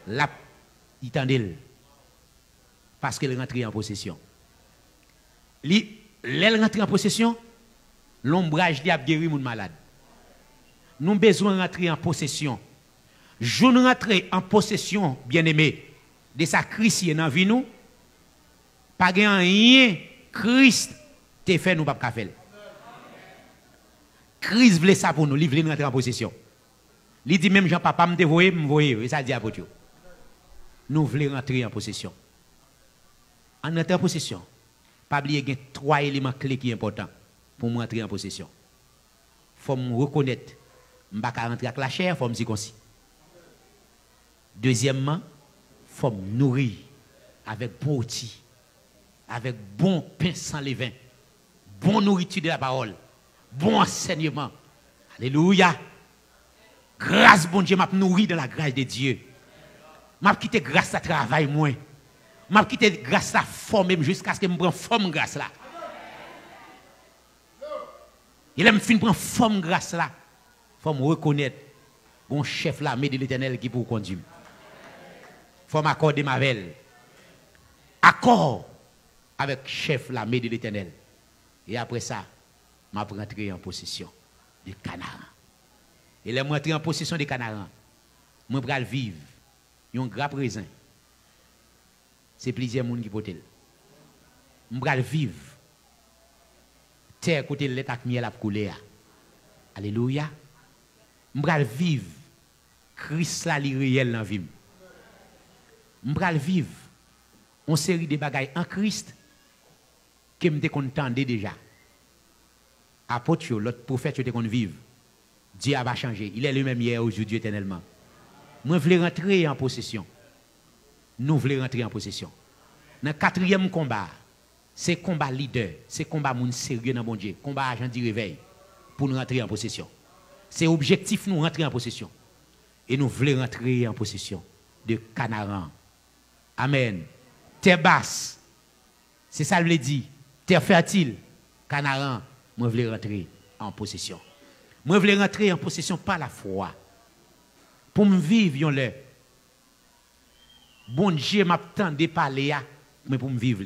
l'attendez. Parce qu'elle rentre en possession. Elle rentre en possession, l'ombrage a guéri mon malade. Nous avons besoin de rentrer en possession. Je nous rentrer en possession, bien-aimé, de sa Christ dans la vie nous. Pas rien, Christ te fait nous pas faire. Christ voulait ça pour nous, il voulait rentrer en possession. Il dit même Jean-Papa me voyez, et ça dit à votre. Nous voulons rentrer en possession. En rentrant en possession, pas oublier qu'il y a 3 éléments clés qui sont importants pour rentrer en possession. Il faut me reconnaître je ne vais pas rentrer avec la chair, il faut me dire comme si. Deuxièmement, il faut me nourrir avec bon outil, avec bon pain sans levain, bon nourriture de la parole, bon enseignement. Alléluia. Grâce, bon Dieu, m'a nourri dans la grâce de Dieu. M'a quitté grâce à travail, moi. M'a quitté grâce à forme, jusqu'à ce que je prenne forme grâce là. Il aime fin prendre forme grâce là. Il faut me reconnaître bon chef l'armée de l'Éternel qui pour conduire. Il faut m'accorder ma velle. Accord avec chef l'armée de l'Éternel. Et après ça, je vais rentrer en possession de Canaan. Et là, je rentrer en possession de Canaan. Je vais vivre un grand présent. C'est plusieurs monde qui potent. Je vais vivre. Terre côté l'état miel a coulé. Alléluia. Je vais vivre. Christ là li réel dans vie. Je vais vivre une série de bagailles en Christ que je contendais déjà. Apôtre, l'autre prophète, je te vivre. Dieu va changer. Il est le même hier, aujourd'hui, éternellement. Moi, je voulais rentrer en possession. Nous voulons rentrer en possession. Dans le quatrième combat, c'est combat leader, c'est combat moun sérieux dans bon Dieu, combat agent du réveil pour nous rentrer en possession. C'est objectif nous rentrer en possession. Et nous voulons rentrer en possession de Canaan. Amen. Terre basse, c'est ça le dit. Terre fertile, Canaan, moi je veux rentrer en possession. Moi je veux rentrer en possession par la foi. Pour me vivre, yon le. Bon Dieu m'a tendé parler, mais pour me vivre.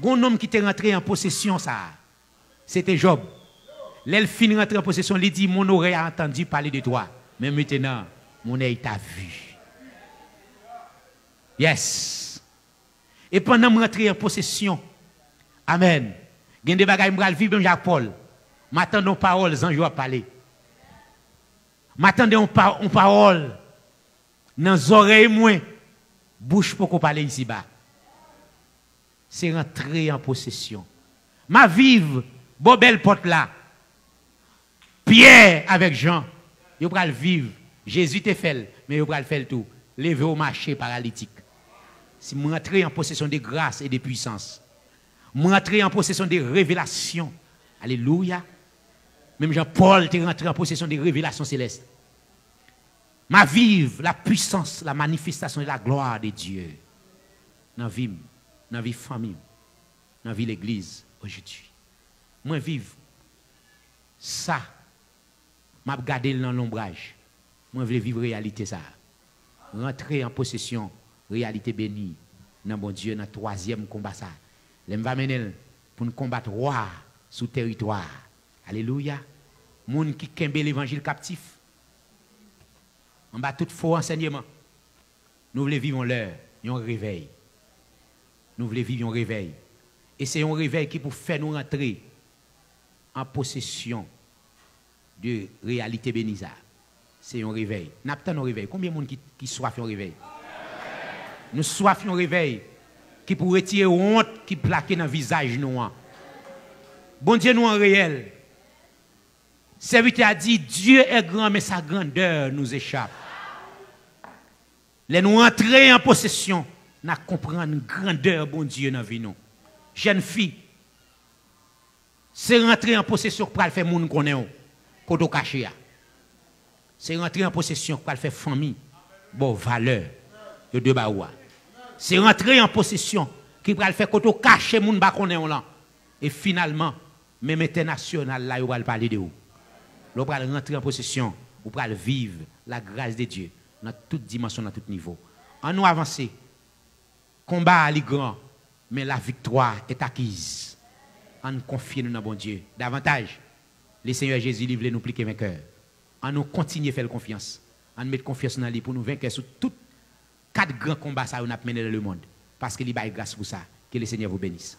Un homme qui était rentré en possession, ça, c'était Job. L'elfine rentré en possession, il dit, mon oreille a entendu parler de toi. Mais maintenant, mon œil t'a vu. Yes. Et pendant que je rentre en possession, amen. Il y a des bagages qui me vivre, Jacques Paul. M'attendons aux paroles, Jean à parler. M'attendons aux paroles. Dans les oreilles, moins, bouche pour qu'on parle ici-bas. C'est rentrer en possession. Ma vive, bon belle porte là. Pierre avec Jean. Ils vont vivre. Jésus te fait, mais ils vont faire tout. Lever au marché paralytique. Si je rentre en possession de grâce et de puissance. Je rentre en possession de révélations. Alléluia. Même Jean-Paul est rentré en possession de révélations célestes. Ma vive, la puissance, la manifestation de la gloire de Dieu. Dans la vie famille, dans la vie l'église aujourd'hui. Moi vive ça. M'a gardé dans l'ombrage. Moi je veux vivre réalité ça. Rentrer en possession réalité bénie dans bon Dieu dans le troisième combat ça. Je vais mener pour nous combattre roi sous territoire. Alléluia. Moun qui kembe l'évangile captif. On bat tout faux enseignement. Nous voulons vivre l'heure, un réveil. Nous voulons vivre un réveil. Et c'est un réveil qui pour faire nous rentrer en possession de réalité bénie. C'est un réveil. Nous avons un réveil. Combien de monde qui soif un réveil? Nous soif un réveil qui pour retirer honte qui plaque dans le visage nous. Bon Dieu nous en réel. Serviteur a dit Dieu est grand mais sa grandeur nous échappe. Les nous entrer en possession, nous comprenons grandeur bon Dieu dans la vie nous. Jeune fille, c'est rentrer en possession pour faire moun connaît koto caché. C'est rentrer en possession pour faire famille, bon valeur de deux baoua. C'est rentrer en possession qui va faire koto caché moun ba connaît là. Et finalement, même international là, il va parler de vous. Vous allez rentrer en possession, vous allez vivre la grâce de Dieu dans toute dimension, dans tout niveau. En nous avancer, combat est grand, mais la victoire est acquise. En nous confier dans bon Dieu. Davantage, le Seigneur Jésus livre nous pliquer vainqueur. En nous continuer à faire confiance. En nous mettre confiance dans lui pour nous vaincre sur tous 4 grands combats que nous avons menés dans le monde. Parce qu'il y a grâce pour ça. Que le Seigneur vous bénisse.